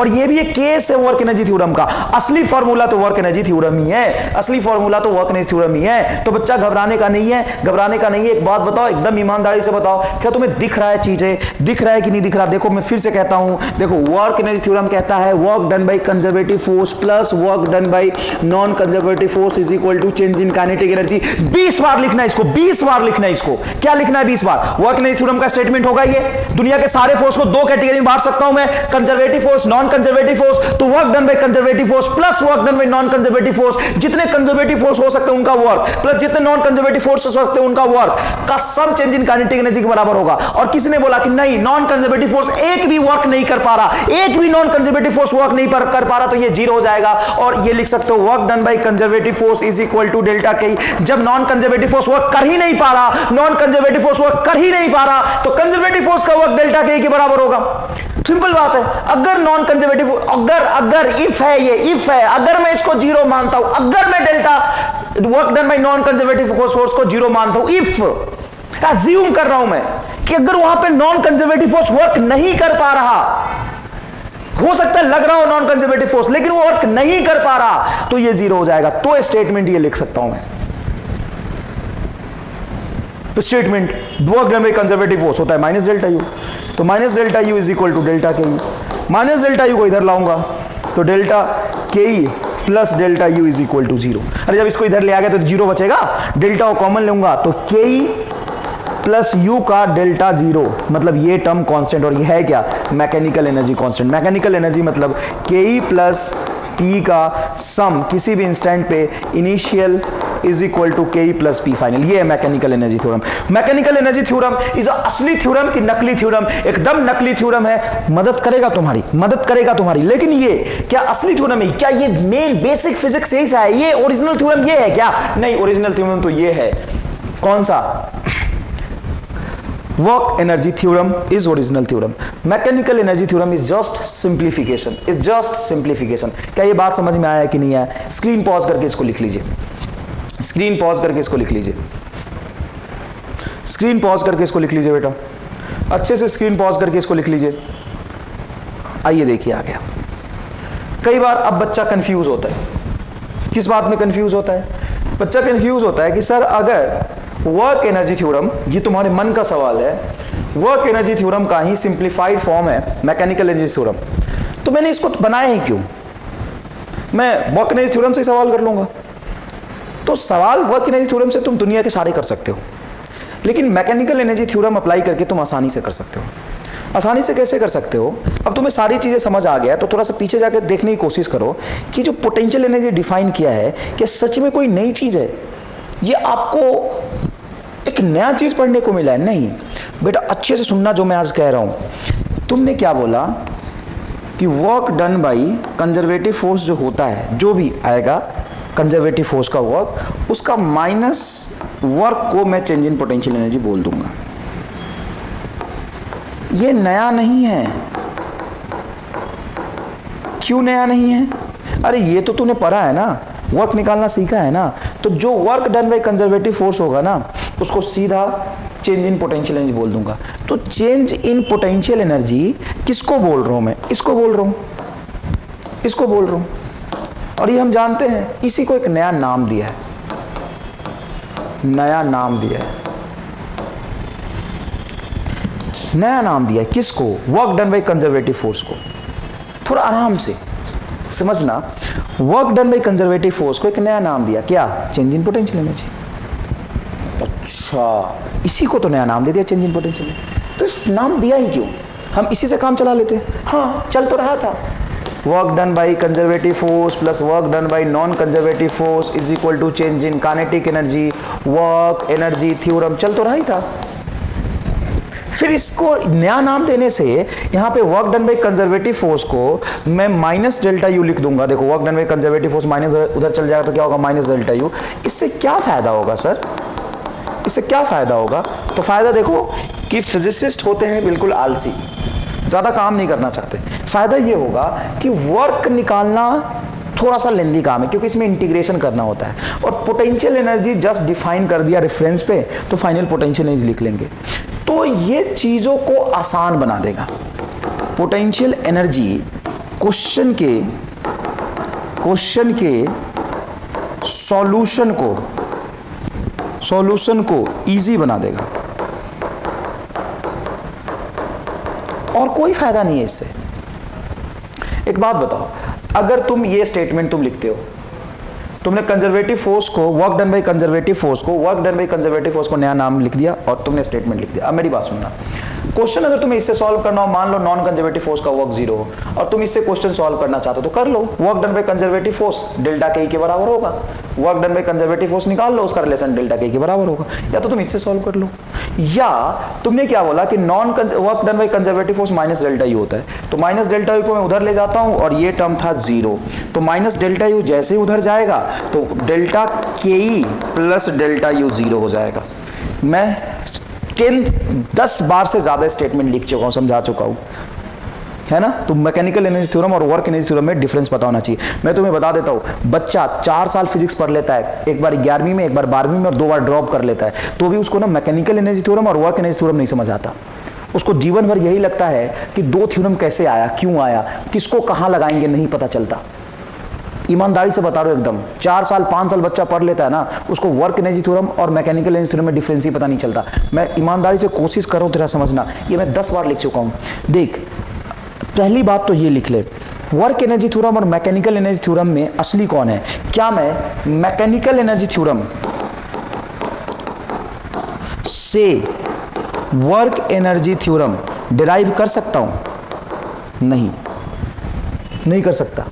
और ये भी एक केस है वर्क एनर्जी थ्योरम का। असली फॉर्मूला तो वर्क एनर्जी थ्योरम ही है, असली फॉर्मूला तो वर्क एनर्जी थ्योरम ही है। तो बच्चा घबराने का नहीं है, घबराने का नहीं है। एक बात बताओ, एकदम ईमानदारी से बताओ, क्या तुम्हें दिख रहा है चीजें, दिख रहा है कि नहीं दिख रहा? देखो मैं फिर से कहता हूं, देखो वर्क एनर्जी थ्योरम कहता है work done by conservative force plus work done by non conservative force is equal to change in kinetic energy. 20 बार लिखना इसको, 20 बार लिखना इसको। क्या लिखना है 20 बार? वर्क एनर्जी थ्योरम का स्टेटमेंट होगा ये, दुनिया के सारे फोर्स को दो कैटेगरी में बांट सकता हूं मैं, conservative force, non conservative force. तो work done by conservative force plus work done by non conservative force, जितने कंजर्वेटिव फोर्स हो सकते हैं उनका वर्क प्लस जितने नॉन कंजर्वेटिव फोर्स हो सकते हैं उनका वर्क का sum change in kinetic energy के बराबर होगा। और किसी ने बोला कि नहीं, नॉन कंजर्वेटिव फोर्स एक भी वर्क नहीं कर पा रहा, एक भी नॉन कंजर्वेटिव फोर्स वर्क नहीं कर पा रहा, तो ये जीरो हो जाएगा। और ये लिख सकते हो work done by conservative force is equal to delta K. जब नॉन कंजर्वेटिव फोर्स वर्क कर ही नहीं पा रहा, नॉन कंजर्वेटिव फोर्स वर्क कर ही नहीं पा रहा, तो कंजर्वेटिव फोर्स का वर्क डेल्टा के बराबर होगा। सिंपल बात है। अगर नॉन कंजर्वेटिव, अगर इफ है, ये इफ है, अगर मैं इसको जीरो मानता हूं, अगर मैं delta work done by non conservative force को जीरो मानता हूं, इफ अज्यूम कर रहा हूं मैं कि अगर वहां पे नॉन कंजर्वेटिव फोर्स वर्क नहीं कर पा रहा, हो सकता है लग रहा हो नॉन कंजर्वेटिव फोर्स, लेकिन वो वर्क नहीं कर पा रहा, तो ये जीरो हो जाएगा। तो स्टेटमेंट ये लिख सकता हूं मैं, statement work done by conservative force होता है माइनस डेल्टा यू, तो minus delta U is equal to delta K E. Minus delta you को इधर लाऊंगा तो delta K E plus delta U is equal to zero. अरे जब इसको इधर ले आ गया तो जीरो बचेगा, डेल्टा को कॉमन लूंगा तो के ई प्लस यू का डेल्टा जीरो, मतलब ये टर्म कांस्टेंट, और ये है क्या, mechanical energy constant. Mechanical energy मतलब के ई प्लस पी का सम किसी भी इंस्टेंट पे इनिशियल इज इक्वल टू के ई प्लस पी फाइनल। ये है mechanical energy theorem. Mechanical energy theorem is असली थ्योरम की नकली थ्योरम? एकदम नकली थ्योरम है, मदद करेगा तुम्हारी, लेकिन ये क्या असली थ्योरम है? क्या ये मेन बेसिक फिजिक्स से ही है? ये ओरिजिनल थ्योरम ये है क्या? नहीं, ओरिजिनल थ्योरम तो ये है। कौन सा? Work energy theorem is original theorem. Mechanical energy theorem is just simplification. क्या ये बात समझ में आया कि नहीं आया? स्क्रीन पॉज करके इसको लिख लीजिए, स्क्रीन पॉज करके इसको लिख लीजिए बेटा, अच्छे से स्क्रीन पॉज करके इसको लिख लीजिए। आइए देखिए आ गया। कई बार अब बच्चा कंफ्यूज होता है। किस बात में कंफ्यूज होता है? बच्चा कंफ्यूज होता है कि सर अगर वर्क एनर्जी थ्योरम, ये तुम्हारे मन का सवाल है, वर्क एनर्जी थ्योरम का ही सिंप्लीफाइड फॉर्म है मैकेनिकल एनर्जी थ्योरम, तो मैंने इसको बनाया ही क्यों? मैं वर्क एनर्जी थ्योरम से सवाल कर लूंगा। तो सवाल वर्क एनर्जी थ्योरम से तुम दुनिया के सारे कर सकते हो, लेकिन मैकेनिकल एनर्जी थ्योरम अप्लाई करके तुम आसानी से कर सकते हो। आसानी से कैसे कर सकते हो? अब तुम्हें सारी चीज़ें समझ आ गया तो थोड़ा सा पीछे जाकर देखने की कोशिश करो कि जो पोटेंशियल एनर्जी डिफाइन किया है, क्या सच में कोई नई चीज़ है? ये आपको एक नया चीज़ पढ़ने को मिला है? नहीं बेटा, अच्छे से सुनना जो मैं आज कह रहा हूँ। तुमने क्या बोला कि work done by conservative force जो होता है, जो भी आएगा कंजर्वेटिव फोर्स का वर्क, उसका माइनस वर्क को मैं चेंज इन पोटेंशियल एनर्जी बोल दूंगा। ये नया नहीं है। क्यों नया नहीं है? अरे ये तो तूने पढ़ा है ना, वर्क निकालना सीखा है ना। तो जो work done by conservative force होगा ना, उसको सीधा चेंज इन पोटेंशियल एनर्जी बोल दूंगा। तो चेंज इन पोटेंशियल एनर्जी किसको बोल रहा हूं मैं? इसको बोल रहा हूं, इसको बोल रहा हूं। और ये हम जानते हैं, इसी को एक नया नाम दिया है, नया नाम दिया है, नया नाम दिया है। किसको? Work done by conservative force को। थोड़ा आराम से समझना, work done by conservative force को एक नया नाम दिया, क्या? Change in potential energy. अच्छा, इसी को तो नया नाम दे दिया, चेंज इन पोटेंशियल एनर्जी। तो इस नाम दिया ही क्यों? हम इसी से काम चला लेते। हाँ, चल तो रहा था, work done by conservative force plus work done by non conservative force is equal to change in kinetic energy, work energy theorem चल तो रहा ही था। फिर इसको नया नाम देने से यहाँ पे work done by conservative force को मैं माइनस डेल्टा यू लिख दूंगा। देखो, work done by conservative force minus उधर चल जाएगा तो क्या होगा? Minus delta you. इससे क्या फायदा होगा सर? इससे क्या फायदा होगा? तो फायदा देखो कि फिजिसिस्ट होते हैं बिल्कुल आलसी, ज़्यादा काम नहीं करना चाहते। फायदा ये होगा कि वर्क निकालना थोड़ा सा लेंदी काम है, क्योंकि इसमें इंटीग्रेशन करना होता है। और पोटेंशियल एनर्जी जस्ट डिफाइन कर दिया रेफरेंस पे, तो फाइनल पोटेंशियल एनर्जी लिख लेंगे। तो ये चीज़ों को आसान बना देगा। पोटेंशियल एनर्जी क्वेश्चन के सॉल्यूशन को इजी बना देगा। और कोई फायदा नहीं है इससे। एक बात बताओ, अगर तुम ये स्टेटमेंट तुम लिखते हो, तुमने कंजर्वेटिव फोर्स को, work done by conservative force को नया नाम लिख दिया और तुमने स्टेटमेंट लिख दिया। अब मेरी बात सुनना, क्वेश्चन अगर तुम्हें इससे सॉल्व करना हो, मान लो नॉन कंजर्वेटिव फोर्स का वर्क 0 हो और तुम इससे क्वेश्चन सॉल्व करना चाहते हो तो कर लो। Work done by conservative force delta K के बराबर होगा, work done by conservative force निकाल लो, उसका रिलेशन डेल्टा के बराबर होगा। या तो तुम इससे सॉल्व कर लो, या तुमने क्या बोला कि work done by conservative force minus delta you होता है, तो माइनस डेल्टा यू को मैं उधर ले जाता हूं और ये टर्म था 0, तो माइनस डेल्टा यू जैसे ही उधर जाएगा तो delta K E plus delta you 0 हो जाएगा। मैं 10 बार से ज्यादा स्टेटमेंट लिख चुका हूं, समझा चुका हूं, है ना। तो मैकेनिकल एनर्जी थ्योरम और वर्क एनर्जी थ्योरम में डिफरेंस पता होना चाहिए। मैं तुम्हें बता देता हूं, बच्चा 4 साल फिजिक्स पढ़ लेता है, एक बार 11वीं में, एक बार 12वीं में और 2 बार ड्रॉप कर लेता है, तो भी उसको ना मैकेनिकल एनर्जी थ्योरम और वर्क एनर्जी थ्योरम नहीं समझ आता। उसको जीवन भर यही लगता है कि 2 थ्योरम कैसे आया, क्यों आया, किसको कहां लगाएंगे, नहीं पता चलता। ईमानदारी से बता रहा हूं एकदम, 4 साल 5 साल बच्चा पढ़ लेता है ना, उसको वर्क एनर्जी थ्योरम और मैकेनिकल एनर्जी थ्योरम में डिफरेंस ही पता नहीं चलता। मैं ईमानदारी से कोशिश कर रहा हूं तेरा समझना, ये मैं 10 बार लिख चुका हूं। देख, पहली बात तो ये लिख ले, वर्क एनर्जी थ्योरम और मैकेनिकल एनर्जी थ्योरम में असली कौन है? क्या मैं मैकेनिकल एनर्जी थ्योरम से वर्क एनर्जी थ्योरम डिराइव कर सकता हूं? नहीं कर सकता।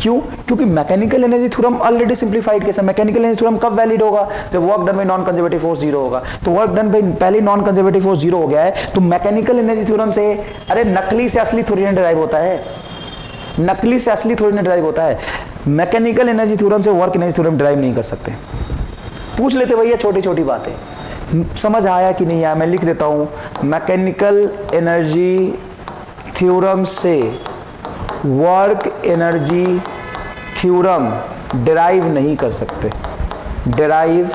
क्यों? क्योंकि mechanical energy theorem already simplified case है। मैकेनिकल एनर्जी थ्योरम कब वैलिड होगा? जब work done by non conservative force zero होगा। तो वर्क डन बाय पहले नॉन कंजर्वेटिव फोर्स जीरो हो गया है, तो मैकेनिकल एनर्जी थ्योरम से, अरे नकली से असली थ्योरी डिराइव होता है, नकली से असली थ्योरी डिराइव होता है। मैकेनिकल एनर्जी थ्योरम से वर्क एनर्जी थ्योरम डिराइव नहीं कर सकते। पूछ लेते भैया छोटी छोटी बातें, समझ आया कि नहीं आया? मैं लिख देता हूं, मैकेनिकल एनर्जी थ्योरम से वर्क एनर्जी थ्योरम डिराइव नहीं कर सकते, डिराइव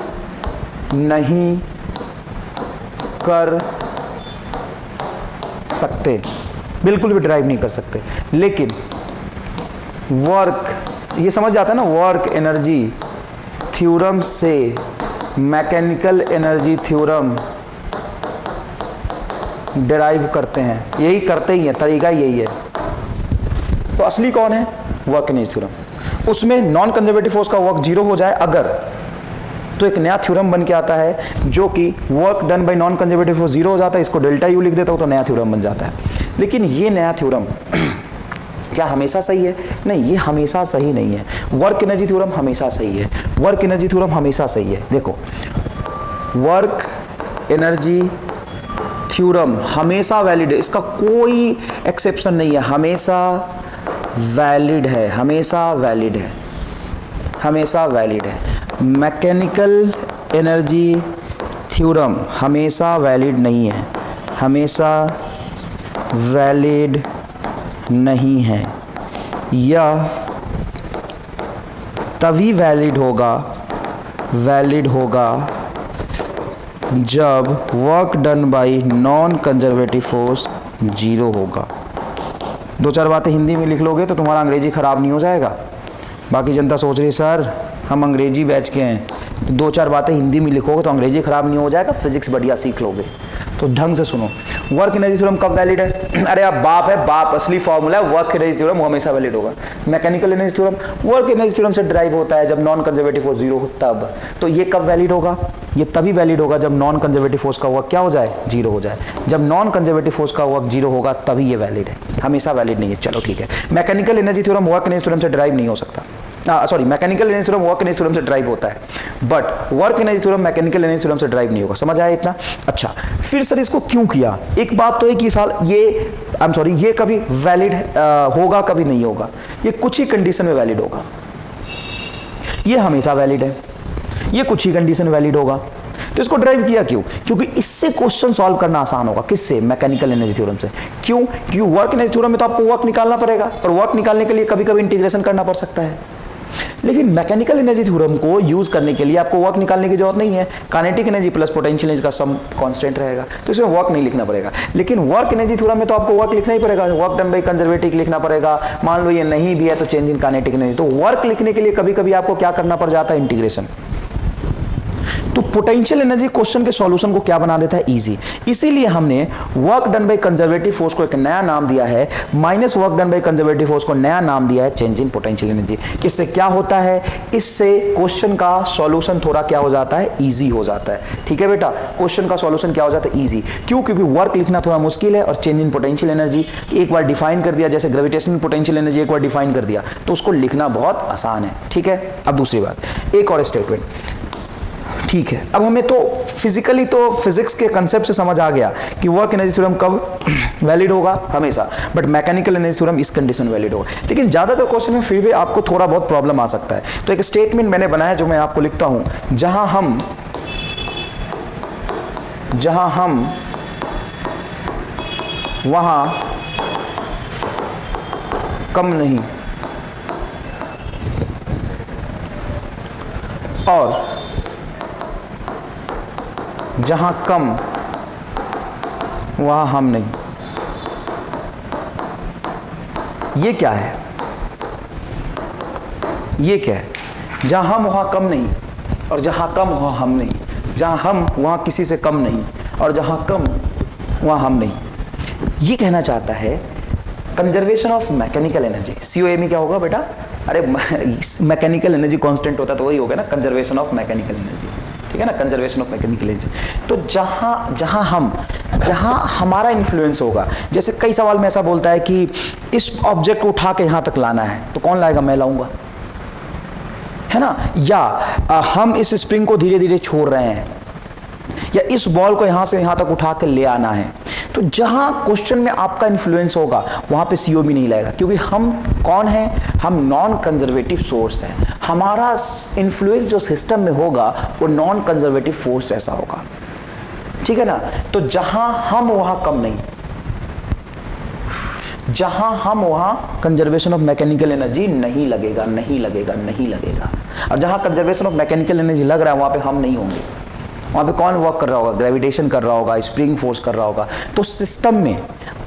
नहीं कर सकते, बिल्कुल भी डिराइव नहीं कर सकते। लेकिन वर्क, ये समझ जाता है ना, वर्क एनर्जी थ्योरम से मैकेनिकल एनर्जी थ्योरम डिराइव करते हैं, यही करते ही है, तरीका यही है। तो असली कौन है? Work energy theorem. उसमें नॉन कंजर्वेटिव फोर्स का वर्क जीरो हो जाए अगर, तो एक नया थ्योरम बन के आता है जो कि work done by non conservative force zero हो जाता है, इसको डेल्टा यू लिख देता हूं तो नया थ्योरम बन जाता है। लेकिन ये नया थ्योरम क्या हमेशा सही है? नहीं, ये हमेशा सही नहीं है। वर्क एनर्जी थ्योरम हमेशा सही है, वर्क एनर्जी थ्योरम हमेशा सही है। देखो, वर्क एनर्जी थ्योरम हमेशा वैलिड है, इसका कोई एक्सेप्शन नहीं है, हमेशा वैलिड है, हमेशा वैलिड है, हमेशा वैलिड है। मैकेनिकल एनर्जी थ्योरम हमेशा वैलिड नहीं है, हमेशा वैलिड नहीं है। यह तभी वैलिड होगा जब work done by non conservative force zero होगा। दो चार बातें हिंदी में लिख लोगे तो तुम्हारा अंग्रेजी खराब नहीं हो जाएगा। बाकी जनता सोच रही सर हम अंग्रेजी बैच के हैं, तो दो चार बातें हिंदी में लिखोगे तो अंग्रेजी खराब नहीं हो जाएगा, फिजिक्स बढ़िया सीख लोगे। तो ढंग से सुनो, वर्क एनर्जी थ्योरम कब वैलिड है? अरे आप बाप है, बाप असली फॉर्मूला है, वर्क एनर्जी थ्योरम वो हमेशा वैलिड होगा। Mechanical energy theorem work energy theorem से ड्राइव होता है जब नॉन कंजर्वेटिव फोर्स जीरो हो, तब। तो ये कब वैलिड होगा? ये तभी वैलिड होगा जब नॉन कंजर्वेटिव फोर्स का वर्क क्या हो जाए? जीरो हो जाए। जब नॉन कंजर्वेटिव फोर्स का वर्क जीरो होगा तभी ये वैलिड है, हमेशा वैलिड नहीं है। चलो ठीक है, mechanical energy theorem work energy theorem से ड्राइव नहीं हो सकता। Sorry, mechanical energy theorem work energy theorem से ड्राइव होता है, but work energy theorem mechanical energy theorem से ड्राइव नहीं होगा। समझ आया इतना? अच्छा, फिर सर इसको क्यों किया? एक बात तो है कि साल ये कभी वैलिड होगा, कभी नहीं होगा। ये कुछ ही कंडीशन में वैलिड होगा, ये हमेशा वैलिड है, ये कुछ ही कंडीशन में वैलिड होगा। तो इसको ड्राइव किया क्यों? क्योंकि इससे क्वेश्चन सॉल्व करना आसान होगा। किससे? मैकेनिकल एनर्जी थ्योरम से। क्यों? क्योंकि वर्क एनर्जी थ्योरम में तो आपको वर्क निकालना पड़ेगा, और वर्क निकालने के लिए कभी कभी इंटीग्रेशन करना पड़ सकता है। लेकिन मैकेनिकल एनर्जी थ्योरम को यूज करने के लिए आपको वर्क निकालने की जरूरत नहीं है, kinetic energy plus potential energy का सम कांस्टेंट रहेगा, तो इसमें वर्क नहीं लिखना पड़ेगा। लेकिन वर्क एनर्जी थ्योरम में तो आपको वर्क लिखना ही पड़ेगा, वर्क डन बाय कंजर्वेटिव लिखना पड़ेगा। मान लो ये नहीं भी है तो चेंज इन काइनेटिक एनर्जी। तो वर्क लिखने के लिए कभी कभी आपको क्या करना पड़ जाता है? इंटीग्रेशन। तो पोटेंशियल एनर्जी क्वेश्चन के सॉल्यूशन को क्या बना देता है? इजी। इसीलिए हमने work done by conservative force को एक नया नाम दिया है, minus work done by conservative force को नया नाम दिया है चेंज इन पोटेंशियल एनर्जी। इससे क्या होता है? इससे क्वेश्चन का सॉल्यूशन थोड़ा क्या हो जाता है? इजी हो जाता है। ठीक है बेटा, क्वेश्चन का सॉल्यूशन क्या हो जाता है? इजी। क्यों? क्योंकि वर्क लिखना थोड़ा मुश्किल है, और चेंज इन पोटेंशियल एनर्जी एक बार डिफाइन कर दिया, जैसे ग्रेविटेशनल पोटेंशियल एनर्जी एक बार डिफाइन कर दिया, तो उसको लिखना बहुत आसान है। ठीक है, अब दूसरी बात, एक और स्टेटमेंट। ठीक है, अब हमें तो फिजिकली तो फिजिक्स के कंसेप्ट से समझ आ गया कि वर्क एनर्जी थ्योरम कब वैलिड होगा? हमेशा। बट मैकेनिकल एनर्जी थ्योरम इस कंडीशन में वैलिड होगा। लेकिन ज्यादातर क्वेश्चन में फिर भी आपको थोड़ा बहुत प्रॉब्लम आ सकता है। तो एक स्टेटमेंट मैंने बनाया जो मैं आपको लिखता हूं, जहां हम वहां कम नहीं, और जहां कम वहां हम नहीं। ये क्या है? ये क्या है? जहां हम वहां कम नहीं, और जहां कम वहां हम नहीं। जहां हम वहां किसी से कम नहीं, और जहां कम वहां हम नहीं। ये कहना चाहता है conservation of mechanical energy. COME क्या होगा बेटा? अरे मैकेनिकल एनर्जी कांस्टेंट होता तो वही होगा ना, कंजर्वेशन ऑफ मैकेनिकल एनर्जी। ठीक है ना, कंजर्वेशन ऑफ मैकेनिकल एनर्जी। तो जहां हम जहां हमारा इन्फ्लुएंस होगा। जैसे कई सवाल में ऐसा बोलता है कि इस ऑब्जेक्ट को उठा के यहां तक लाना है, तो कौन लाएगा? मैं लाऊंगा, है ना। या हम इस स्प्रिंग को धीरे धीरे छोड़ रहे हैं, या इस बॉल को यहां से यहां तक उठा के ले आना है। तो जहां क्वेश्चन में आपका इन्फ्लुएंस होगा वहां पे सीओबी नहीं लगेगा, क्योंकि हम कौन है? हम नॉन कंजर्वेटिव सोर्स है। हमारा इन्फ्लुएंस जो सिस्टम में होगा वो नॉन कंजर्वेटिव फोर्स ऐसा होगा, ठीक है ना। तो जहां हम वहां कम नहीं, जहां हम वहां कंजर्वेशन ऑफ मैकेनिकल एनर्जी नहीं लगेगा, नहीं लगेगा, नहीं लगेगा। और जहां कंजर्वेशन ऑफ मैकेनिकल एनर्जी लग रहा है वहां पे हम नहीं होंगे। वहां पे कौन वर्क कर रहा होगा? ग्रेविटेशन कर रहा होगा, स्प्रिंग फोर्स कर रहा होगा। तो सिस्टम में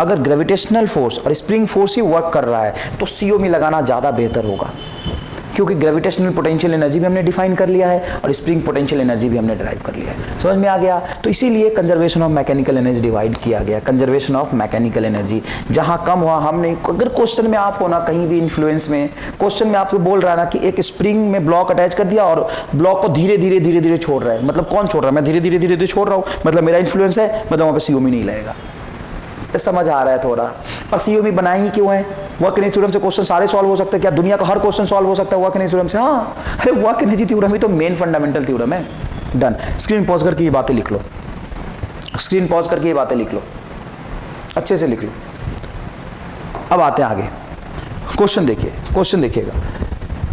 अगर ग्रेविटेशनल फोर्स और स्प्रिंग फोर्स ही वर्क कर रहा है तो सीओ में लगाना ज़्यादा बेहतर होगा, क्योंकि ग्रेविटेशनल पोटेंशियल एनर्जी भी हमने डिफाइन कर लिया है और स्प्रिंग पोटेंशियल एनर्जी भी हमने ड्राइव कर लिया है। समझ में आ गया? तो इसीलिए conservation of mechanical energy divide किया गया, कंजर्वेशन ऑफ मैकेनिकल एनर्जी। जहां कम हुआ हम नहीं, अगर क्वेश्चन में आप हो ना कहीं भी इन्फ्लुएंस में, क्वेश्चन में आपको बोल रहा है ना कि एक स्प्रिंग में ब्लॉक अटैच कर दिया और ब्लॉक को धीरे धीरे धीरे धीरे छोड़ रहा है, मतलब कौन छोड़ रहा है? मैं धीरे धीरे धीरे धीरे छोड़ रहा हूँ, मतलब मेरा इन्फ्लुएंस है, मतलब वहां पर सीओमी नहीं लगेगा। समझ आ रहा है थोड़ा? और सीओमी बनाई ही क्यों है? वर्क एनर्जी थ्योरम से क्वेश्चन सारे सॉल्व हो सकते हैं क्या? दुनिया का हर क्वेश्चन सॉल्व हो सकता है वर्क एनर्जी थ्योरम से? हाँ, अरे वर्क एनर्जी थ्योरम ही तो मेन फंडामेंटल थ्योरम है। डन। स्क्रीन पॉज करके ये बातें लिख लो, स्क्रीन पॉज करके ये बातें लिख लो, अच्छे से लिख लो। अब आते हैं आगे, क्वेश्चन देखिए, क्वेश्चन देखिएगा।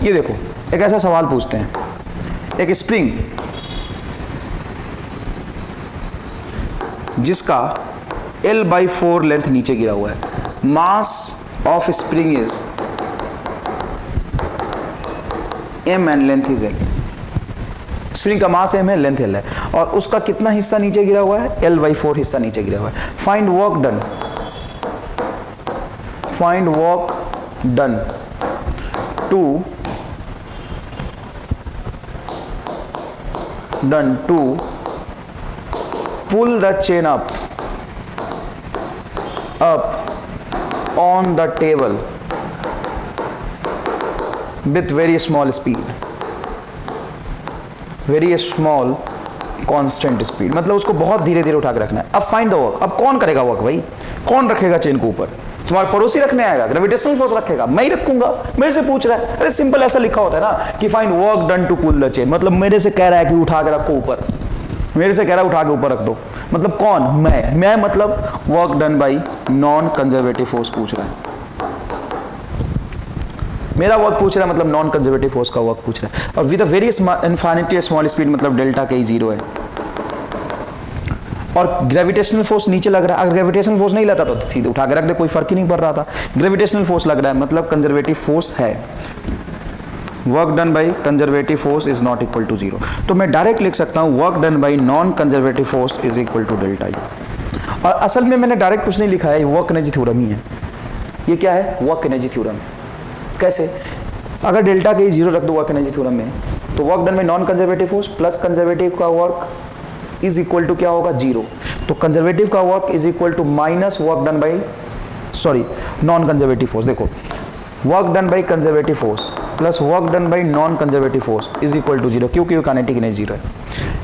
ये देखो, एक ऐसा सवाल पूछते हैं, एक स्प्रिंग जिसका L/4 लेंथ नीचे गिरा हुआ है, mass of spring is m and length is l। Spring का मास m है, लेंथ l है, और उसका कितना हिस्सा नीचे गिरा हुआ है? L/4 हिस्सा नीचे गिरा हुआ है। Find work done, find work done to pull the chain up on the table with very small speed, very small constant speed, मतलब उसको बहुत धीरे धीरे उठा के रखना है। अब फाइंड द वर्क। अब कौन करेगा वर्क भाई? कौन रखेगा चेन को ऊपर? तुम्हारा पड़ोसी रखने आएगा? ग्रेविटेशनल फोर्स रखेगा? मैं ही रखूंगा। मेरे से पूछ रहा है, अरे सिंपल ऐसा लिखा होता है ना कि find work done to pull the chain, मतलब मेरे से कह रहा है कि उठा के रखो ऊपर, मेरे से कह रहा है उठा के ऊपर रख दो, मतलब कौन? मैं मतलब work done by non conservative force पूछ रहा है। मेरा वर्क पूछ रहा है, मतलब नॉन कंजर्वेटिव फोर्स का वर्क पूछ रहा है। और with a very infinity small speed, मतलब डेल्टा के 0 है। और ग्रेविटेशनल फोर्स नीचे लग रहा है। अगर ग्रेविटेशनल फोर्स नहीं लगता तो सीधे उठा के रख दे, कोई फर्क ही नहीं पड़ रहा था। ग्रेविटेशनल फोर्स लग रहा है, मतलब कंजर्वेटिव फोर्स है। Work done by conservative force is not equal to 0। तो मैं डायरेक्ट लिख सकता हूं work done by non conservative force is equal to delta U. और असल में मैंने डायरेक्ट कुछ नहीं लिखा है, वर्क एनर्जी थ्योरम ही है। ये क्या है? Work energy theorem. कैसे? अगर डेल्टा के 0 रख दो वर्क एनर्जी थ्योरम में, तो work done by non conservative force plus conservative का वर्क इज इक्वल टू क्या होगा? 0। तो कंजर्वेटिव का work is equal to minus work done by non conservative force. देखो, work done by conservative force plus work done by non conservative force is equal to 0, क्योंकि kinetic energy 0 है।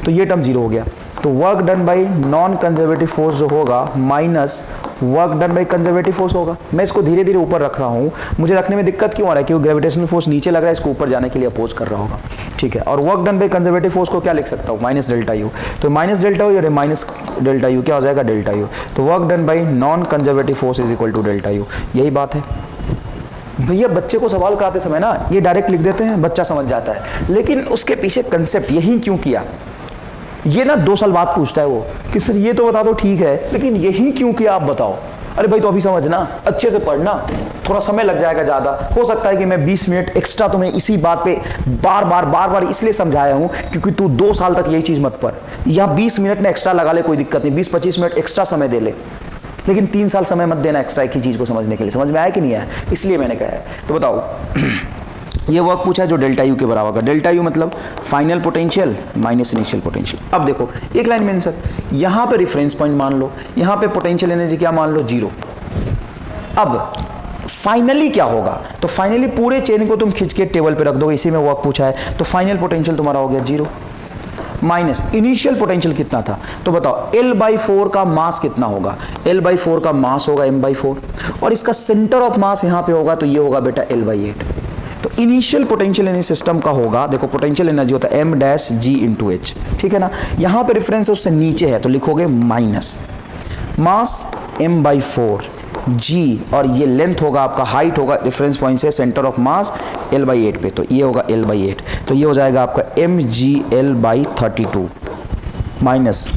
तो ये term 0 हो गया। तो work done by non conservative force जो होगा minus work done by conservative force होगा। मैं इसको धीरे धीरे ऊपर रख रहा हूँ, मुझे रखने में दिक्कत क्यों आ रहा है? क्योंकि ग्रेविटेशनल फोर्स नीचे लग रहा है, इसको ऊपर जाने के लिए अपोज कर रहा होगा, ठीक है। और work done by conservative force को क्या लिख सकता हूँ? Minus delta U. तो माइनस डेल्टा यू और माइनस डेल्टा यू क्या हो जाएगा? Delta U. तो work done by non conservative force is equal to delta U. यही बात है भैया। बच्चे को सवाल कराते समय ना ये डायरेक्ट लिख देते हैं, बच्चा समझ जाता है, लेकिन उसके पीछे कंसेप्ट यही क्यों किया, ये ना 2 साल बाद पूछता है वो कि सर ये तो बता दो, ठीक है, लेकिन यही क्यों किया आप बताओ। अरे भाई तो अभी समझना, अच्छे से पढ़ना, थोड़ा समय लग जाएगा ज़्यादा। हो सकता है कि मैं 20 मिनट एक्स्ट्रा तुम्हें इसी बात पे बार बार इसलिए समझाया हूँ क्योंकि तू 2 साल तक यही चीज़ मत पढ़। या 20 मिनट में एक्स्ट्रा लगा ले, कोई दिक्कत नहीं, 20-25 मिनट एक्स्ट्रा समय दे ले, लेकिन 3 साल समय मत देना एक्स्ट्रा एक ही चीज़ को समझने के लिए। समझ में आया कि नहीं आया? इसलिए मैंने कहा है। तो बताओ ये वर्क पूछा है जो डेल्टा यू के बराबर का। डेल्टा यू मतलब final potential minus initial potential. अब देखो एक लाइन में आंसर, यहाँ पे रेफरेंस पॉइंट मान लो, यहाँ पे पोटेंशियल एनर्जी क्या मान लो? 0। अब फाइनली क्या होगा? तो फाइनली पूरे चेन को तुम खींच के टेबल पे रख दो, इसी में वर्क पूछा है, तो फाइनल पोटेंशियल तुम्हारा हो गया 0। माइनस इनिशियल पोटेंशियल कितना था, तो बताओ L/4 का मास कितना होगा, L/4 का मास होगा m/4 और इसका सेंटर ऑफ मास यहां पे होगा तो ये होगा बेटा L/8। तो इनिशियल पोटेंशियल एनर्जी सिस्टम का होगा, देखो पोटेंशियल एनर्जी होता है m-g/h, ठीक है ना, यहां पे रेफरेंस उससे नीचे है तो लिखोगे माइनस मास m/4 g और ये लेंथ होगा आपका, हाइट होगा रेफरेंस पॉइंट से सेंटर ऑफ मास L/8 पे, तो ये होगा L/8, तो ये हो जाएगा आपका mgL/32 माइनस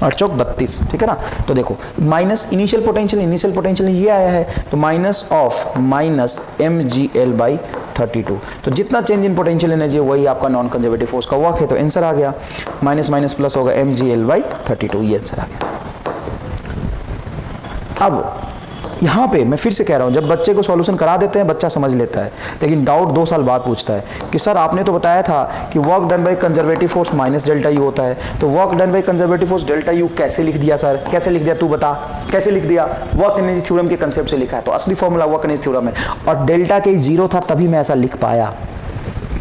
8-32, ठीक है ना। तो देखो माइनस इनिशियल पोटेंशियल ये आया है तो माइनस ऑफ माइनस mgL/32, तो जितना चेंज इन पोटेंशियल एनर्जी वही आपका नॉन कंजर्वेटिव फोर्स का वर्क है, तो आंसर आ गया माइनस माइनस प्लस होगा mgL/32, ये आंसर आ गया। अब यहाँ पे मैं फिर से कह रहा हूँ, जब बच्चे को सॉल्यूशन करा देते हैं बच्चा समझ लेता है, लेकिन डाउट 2 साल बाद पूछता है कि सर आपने तो बताया था कि work done by conservative force minus delta you होता है, तो work done by conservative force delta U कैसे लिख दिया सर, कैसे लिख दिया तू बता, कैसे लिख दिया, वर्क एनर्जी थ्योरम के कंसेप्ट से लिखा है, तो असली फॉर्मूला वर्क एनर्जी थ्योरम है और डेल्टा के 0 था तभी मैं ऐसा लिख पाया।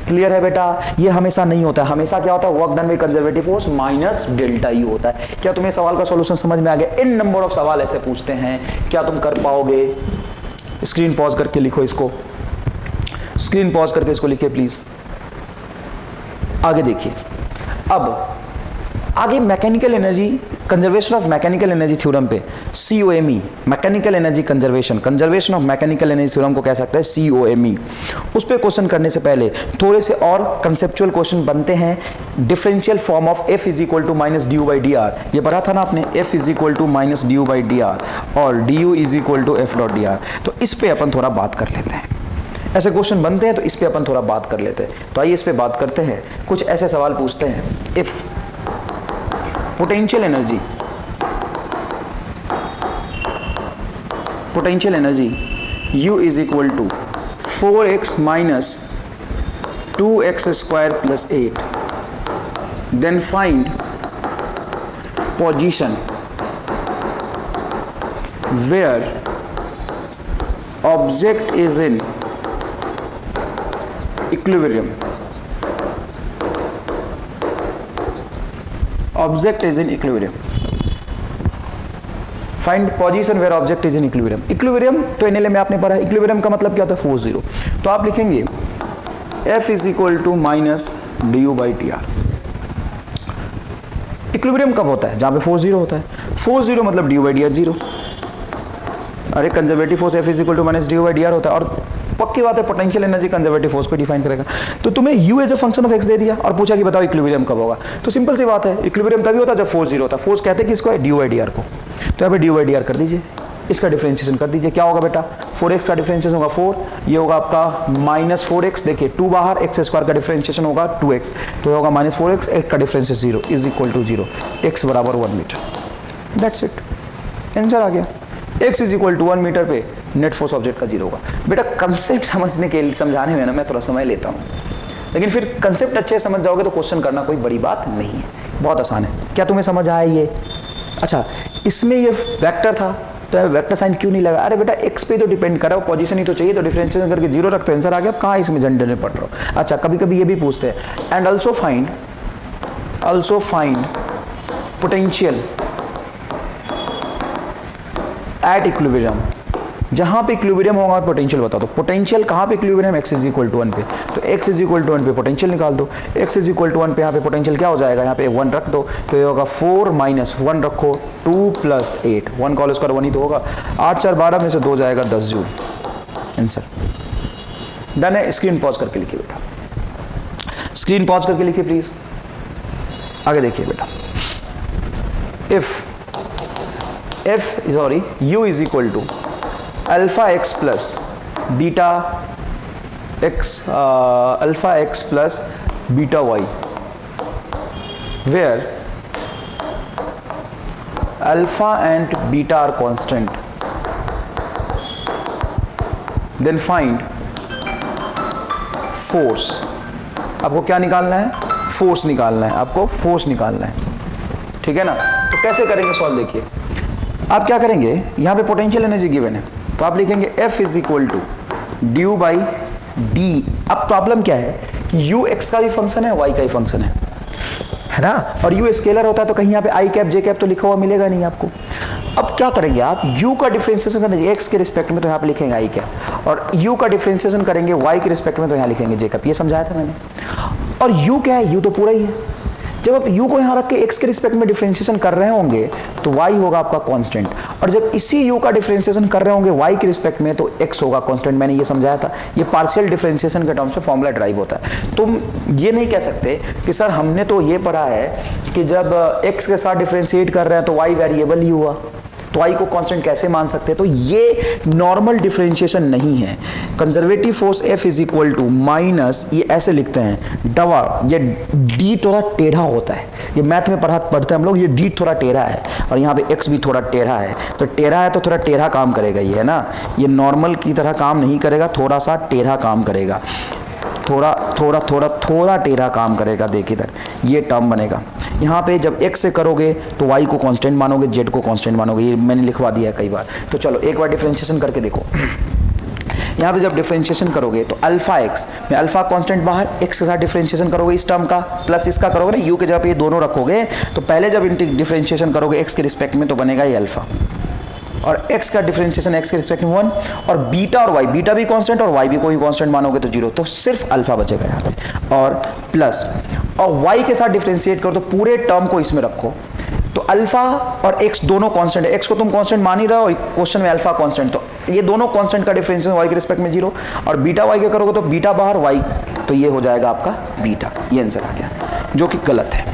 क्लियर है बेटा, ये हमेशा नहीं होता है, हमेशा क्या होता है work done by conservative force minus delta you होता है। क्या तुम्हें सवाल का सॉल्यूशन समझ में आ गया? इन नंबर ऑफ सवाल ऐसे पूछते हैं, क्या तुम कर पाओगे? स्क्रीन पॉज करके लिखो इसको, स्क्रीन पॉज करके इसको लिखिए प्लीज। आगे देखिए, अब आगे mechanical energy conservation of mechanical energy theorem पे COME mechanical energy conservation of mechanical energy theorem को कह सकते हैं COME। उस पे क्वेश्चन करने से पहले थोड़े से और कंसेप्चुअल क्वेश्चन बनते हैं। Differential form of F is equal to minus du/dr, ये पढ़ा था ना आपने, F is equal to minus du/dr और du is equal to F.dr, तो इस पे अपन थोड़ा बात कर लेते हैं। ऐसे क्वेश्चन बनते हैं तो इस पे अपन थोड़ा बात कर लेते हैं, तो आइए इस पे बात करते हैं। कुछ ऐसे सवाल पूछते हैं, if potential energy U is equal to 4x minus 2x square plus 8, then find position where object is in equilibrium, object is in equilibrium, find position where object is in equilibrium. Equilibrium तो NLA में आपने पढ़ा, equilibrium का मतलब क्या होता है, force zero, तो आप लिखेंगे F is equal to minus du/dr। Equilibrium कब होता है, जहां पे फोर्स जीरो होता है, फोर्स जीरो मतलब du/dr जीरो। अरे conservative force F is equal to minus du/dr होता है, और पक्की बात है पोटेंशियल एनर्जी कंजर्वेटिव फोर्स पे डिफाइन करेगा। तो तुम्हें U as a function of x दे दिया और पूछा कि बताओ इक्विलिब्रियम कब होगा, तो सिंपल सी बात है, इक्विलिब्रियम तभी होता है जब फोर्स जीरो होता है। फोर्स कहते हैं किसको है, du/dr को, तो यहाँ पे du/dr कर दीजिए, इसका डिफरेंशिएशन कर दीजिए, क्या होगा बेटा, 4x का डिफरेंशिएशन होगा 4, ये होगा आपका माइनस 4x, देखिए 2 बाहर, x स्क्वायर का डिफरेंशिएशन होगा 2x, तो ये होगा माइनस 4x, 8 का differentiation 0 is equal to 0, x बराबर 1 मीटर, दैट्स इट, आंसर आ गया। x is equal to 1 metre पे नेट फोर्स ऑब्जेक्ट का 0 होगा। बेटा कंसेप्ट समझने के लिए, समझाने में ना मैं थोड़ा समय लेता हूँ, लेकिन फिर कंसेप्ट अच्छे समझ जाओगे तो क्वेश्चन करना कोई बड़ी बात नहीं है, बहुत आसान है। क्या तुम्हें समझ आया ये? अच्छा, इसमें ये वेक्टर था तो वेक्टर साइन क्यों नहीं लगा? अरे बेटा x पे तो डिपेंड कर रहा हो, पोजीशन ही तो चाहिए, तो डिफरेंशिएशन करके 0 रख, तो आंसर आ गया। अब कहाँ इसमें जनरल पढ़ रहा हो? अच्छा, कभी कभी ये भी पूछते हैं, and also find potential at equilibrium, जहां पे इक्विलिब्रियम होगा पोटेंशियल बता दो। पोटेंशियल कहां पे equilibrium, x is equal to 1 पे, तो x इज इक्वल टू 1 पे पोटेंशियल निकाल दो, x इज इक्वल टू 1 पे यहाँ पे पोटेंशियल क्या हो जाएगा, यहाँ पे 1 रख दो, तो ये होगा 4 माइनस 1 रखो 2 प्लस 8, 1 कॉल स्क्वायर 1 ही तो होगा, 8 4 12 में से 2 जाएगा 10 जूल, आंसर डन है। स्क्रीन पॉज करके लिखिए बेटा, स्क्रीन पॉज करके लिखिए प्लीज। आगे देखिए बेटा, U is equal to alpha x plus beta x, alpha x plus beta y, where alpha and beta are constant, then find force. आपको क्या निकालना है, फोर्स निकालना है, आपको फोर्स निकालना है, ठीक है ना। तो कैसे करेंगे सॉल्व, देखिए आप क्या करेंगे, यहाँ पे पोटेंशियल एनर्जी गिवन है, तो आप लिखेंगे F is equal to du/d। अब प्रॉब्लम क्या है कि u x का भी फंक्शन है, y का भी फंक्शन है है ना, और u स्केलर होता है तो कहीं यहाँ पे आई कैप जे कैप तो लिखा हुआ मिलेगा नहीं आपको। अब क्या करेंगे आप, u का डिफरेंशिएशन करेंगे x के रिस्पेक्ट में तो यहाँ पे लिखेंगे आई कैप, और u का डिफरेंशिएशन करेंगे y के रिस्पेक्ट में तो यहाँ लिखेंगे जे कैप। ये समझाया था मैंने। और u क्या है, u तो पूरा ही है। जब आप u को यहाँ रख के x के रिस्पेक्ट में डिफरेंशिएशन कर रहे होंगे तो y होगा आपका कांस्टेंट, और जब इसी u का डिफरेंशिएशन कर रहे होंगे y के रिस्पेक्ट में तो x होगा कांस्टेंट। मैंने ये समझाया था, ये पार्शियल डिफरेंशिएशन के टर्म्स में फॉर्मूला ड्राइव होता है। तुम ये नहीं कह सकते कि सर हमने तो ये पढ़ा है कि जब x के साथ डिफरेंशिएट कर रहे हैं तो y वेरिएबल ही हुआ, तो y को कांस्टेंट कैसे मान सकते हैं। तो ये नॉर्मल डिफरेंशिएशन नहीं है। Conservative force F is equal to minus, ये ऐसे लिखते हैं डवा, ये d थोड़ा टेढ़ा होता है, ये मैथ में पढ़ते हैं हम लोग, ये d थोड़ा टेढ़ा है और यहाँ पे x भी थोड़ा टेढ़ा है, तो टेढ़ा है तो थोड़ा टेढ़ा काम करेगा ये, है ना, ये नॉर्मल की तरह काम नहीं करेगा, थोड़ा सा टेढ़ा काम करेगा, थोड़ा टेढ़ा काम करेगा। देखिए इधर ये टर्म बनेगा। यहाँ पे जब x से करोगे तो y को कांस्टेंट मानोगे, z को कांस्टेंट मानोगे, ये मैंने लिखवा दिया है कई बार। तो चलो एक बार डिफरेंशिएशन करके देखो। यहाँ पे जब डिफरेंशिएशन करोगे तो अल्फा x में अल्फा कांस्टेंट बाहर, x के साथ डिफरेंशिएशन करोगे इस टर्म का प्लस इसका करोगे ना, u के जगह पे ये दोनों रखोगे, तो पहले जब डिफरेंशिएशन करोगे x के रिस्पेक्ट में तो बनेगा ये अल्फा, और x का डिफरेंशिएशन x के रिस्पेक्ट में 1, और बीटा और y, बीटा भी कांस्टेंट और y भी कोई कांस्टेंट मानोगे तो 0, तो सिर्फ अल्फा बचेगा यहाँ पे, और प्लस, और y के साथ डिफरेंशिएट करो तो पूरे टर्म को इसमें रखो, तो अल्फा और x दोनों कांस्टेंट है, x को तुम कांस्टेंट मान ही रहे हो, क्वेश्चन में अल्फा कांस्टेंट, तो ये दोनों कांस्टेंट का डिफरेंशिएशन y के रिस्पेक्ट में 0, और बीटा y के करोगे तो बीटा बाहर y, तो ये हो जाएगा आपका बीटा। ये आंसर आ गया, जो कि गलत है।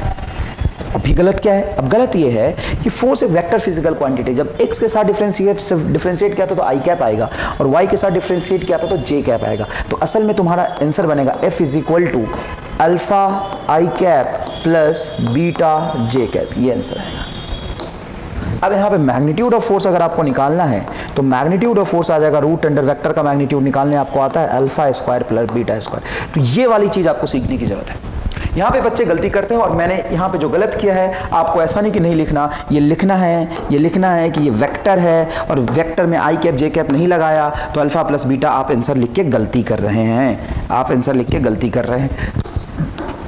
अभी गलत क्या है, अब गलत ये है कि फोर्स एक वेक्टर फिजिकल क्वांटिटी, जब x के साथ डिफरेंशिएट किया था तो आई कैप आएगा, और y के साथ डिफरेंशिएट किया था तो जे कैप आएगा। तो असल में तुम्हारा आंसर बनेगा f is equal to alpha I cap plus beta J cap, ये आंसर आएगा। अब यहाँ पे मैग्नीट्यूड ऑफ फोर्स अगर आपको निकालना है तो मैग्नीट्यूड ऑफ फोर्स आ जाएगा रूट अंडर वेक्टर का मैग्नीट्यूड निकालने आपको आता है alpha square plus beta square. तो ये वाली चीज आपको सीखने की जरूरत है। यहाँ पे बच्चे गलती करते हैं, और मैंने यहाँ पे जो गलत किया है, आपको ऐसा नहीं कि नहीं लिखना, ये लिखना है कि ये वेक्टर है और वेक्टर में आई कैप जे कैप नहीं लगाया तो अल्फा प्लस बीटा, आप आंसर लिख के गलती कर रहे हैं, आप आंसर लिख के गलती कर रहे हैं।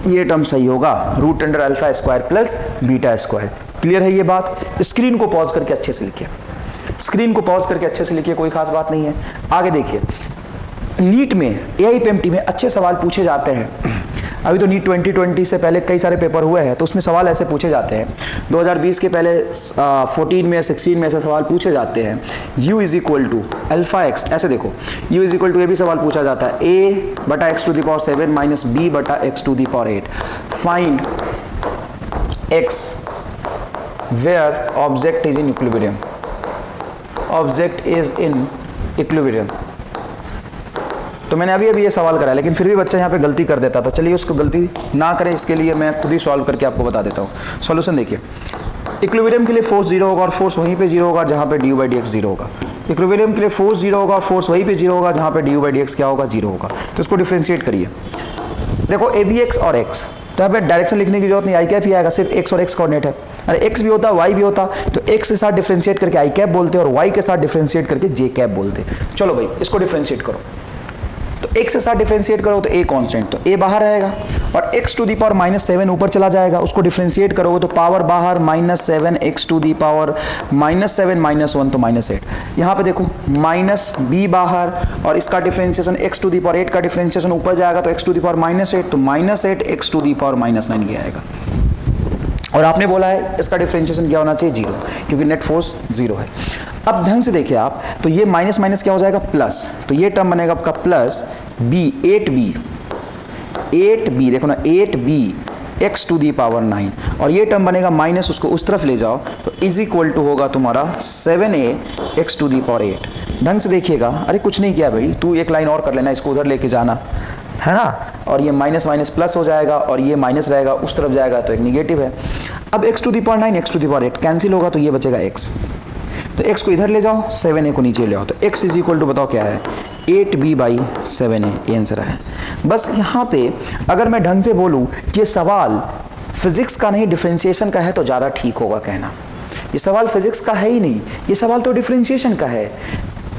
ये टर्म सही होगा, root under alpha square plus beta square. Clear है ये बात? स्क्रीन को पॉज करके अच्छे से लिखिए, स्क्रीन को पॉज करके अच्छे से लिखिए, कोई खास बात नहीं है। आगे देखिए, नीट में AIPMT में अच्छे सवाल पूछे जाते हैं। अभी तो नीट 2020 से पहले कई सारे पेपर हुए हैं, तो उसमें सवाल ऐसे पूछे जाते हैं। 2020 के पहले 14 में 16 में ऐसे सवाल पूछे जाते हैं। u is equal to alpha x, ऐसे देखो u इज इक्वल टू, ये भी सवाल पूछा जाता है a बटा x to the power 7 minus b बटा x to the power 8, find x where object is in equilibrium, object is in equilibrium. तो मैंने अभी ये सवाल करा, लेकिन फिर भी बच्चा यहाँ पे गलती कर देता, तो चलिए उसको गलती ना करें इसके लिए मैं खुद ही सॉल्व करके आपको बता देता हूँ। सॉल्यूशन देखिए, इक्विलिब्रियम के लिए फोर्स 0 होगा और फोर्स वहीं पे 0 होगा जहाँ पे ड्यू बाई डी एक्स 0 होगा। इक्विलिब्रियम के लिए फोर्स 0 होगा और फोर्स वहीं पे 0 होगा जहाँ पे ड्यू बाई डी एक्स क्या होगा, 0 होगा। तो इसको डिफ्रेंशिएट करिए। देखो ए बी एक्स और एक्स, तो यहाँ पे डायरेक्शन लिखने की जरूरत नहीं, आई कैप ही आएगा, सिर्फ एक्स और एक्स कोऑर्डिनेट है। अरे एक्स भी होता वाई भी होता तो एक्स के साथ डिफ्रेंशिएट करके आई कैप बोलते और वाई के साथ डिफ्रेंशिएट करके जे कैप बोलते। चलो भाई इसको डिफ्रेंशिएट करो, तो x के साथ डिफरेंशिएट करो तो a कांस्टेंट, तो a बाहर रहेगा, और x टू दी पावर -7 ऊपर चला जाएगा, उसको डिफरेंशिएट करोगे तो पावर बाहर -7 x टू दी पावर -7 -1 तो -8। यहाँ पे देखो -b बाहर, और इसका differentiation x to the power 8 का डिफरेंशिएशन ऊपर जाएगा तो x टू दी पावर -8, तो -8 x टू दी पावर -9 ये आएगा। और आपने बोला है इसका डिफरेंशिएशन क्या होना चाहिए, 0, क्योंकि नेट फोर्स 0 है। अब ध्यान से देखिए आप, तो ये माइनस माइनस क्या हो जाएगा, प्लस, तो ये टर्म बनेगा आपका प्लस b 8b, देखो ना 8b x to the power 9, और ये टर्म बनेगा माइनस, उसको उस तरफ ले जाओ तो इज इक्वल टू होगा तुम्हारा 7a x to the power 8। ढंग से देखिएगा, अरे कुछ नहीं किया भाई, तू एक लाइन और कर लेना, इसको उधर लेके जाना है ना, और ये माइनस माइनस प्लस हो जाएगा और ये माइनस रहेगा, उस तरफ जाएगा तो एक निगेटिव है। अब x to the power 9 x to the power 8 cancel होगा तो ये बचेगा x, तो x को इधर ले जाओ, 7a को नीचे ले आओ, तो x इज इक्वल टू बताओ क्या है, 8b बाई 7a, ये आंसर है। बस यहाँ पे अगर मैं ढंग से बोलूँ कि ये सवाल फिजिक्स का नहीं डिफरेंशिएशन का है तो ज़्यादा ठीक होगा कहना। ये सवाल फिजिक्स का है ही नहीं, ये सवाल तो डिफरेंशिएशन का है।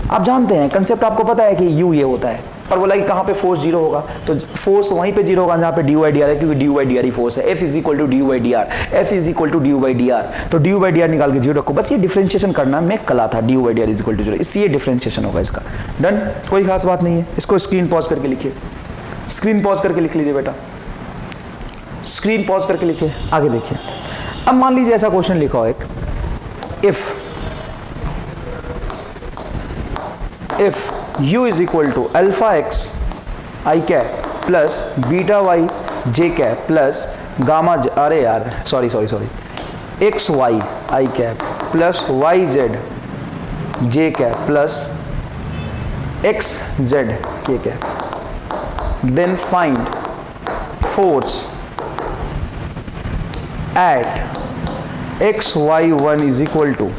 आप जानते हैं कंसेप्ट, आपको पता है कि u ये होता है, और बोला कि कहाँ पे फोर्स जीरो होगा, तो फोर्स वहीं पे जीरो होगा जहाँ पे ड्यू बाई डी आर है, क्योंकि ड्यू बाई डी आर ही फोर्स है। F is equal to dU by D R, F is equal to dU by D R, तो ड्यू बाई डी आर निकाल के जीरो रखो। बस ये डिफरेंशिएशन करना मैं कला था, du by D R is equal to zero, इससे ये डिफरेंशिएशन होगा इसका। डन, कोई खास बात नहीं है। इसको स्क्रीन पॉज करके लिखिए, स्क्रीन पॉज करके लिख लीजिए बेटा, स्क्रीन पॉज करके लिखिए, आगे देखिए। अब मान लीजिए ऐसा क्वेश्चन लिखा हो एक, if u is equal to alpha x I cap plus beta y J cap plus gamma, अरे यार sorry x y I cap plus y z J cap plus x z K cap, then find force at x y one is equal to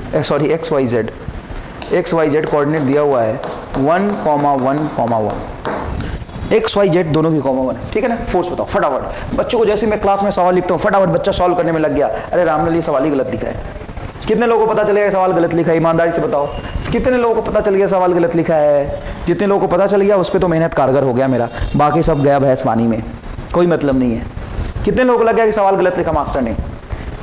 x y z coordinate दिया हुआ है 1,1,1, x y Z दोनों की comma 1, ठीक है ना। Force बताओ फटाफट। बच्चों को जैसे मैं क्लास में सवाल लिखता हूँ फटाफट बच्चा सॉल्व करने में लग गया, अरे रामलाल ये सवाल ही गलत लिखा है। कितने लोगों को पता चलेगा सवाल गलत लिखा है, ईमानदारी से बताओ, कितने लोगों को पता चल गया सवाल गलत लिखा है? जितने लोगों को पता चल गया उस पर तो मेहनत कारगर हो गया मेरा, बाकी सब गया भैंस पानी में, कोई मतलब नहीं है। कितने लोगों को लग गया कि सवाल गलत लिखा मास्टर ने?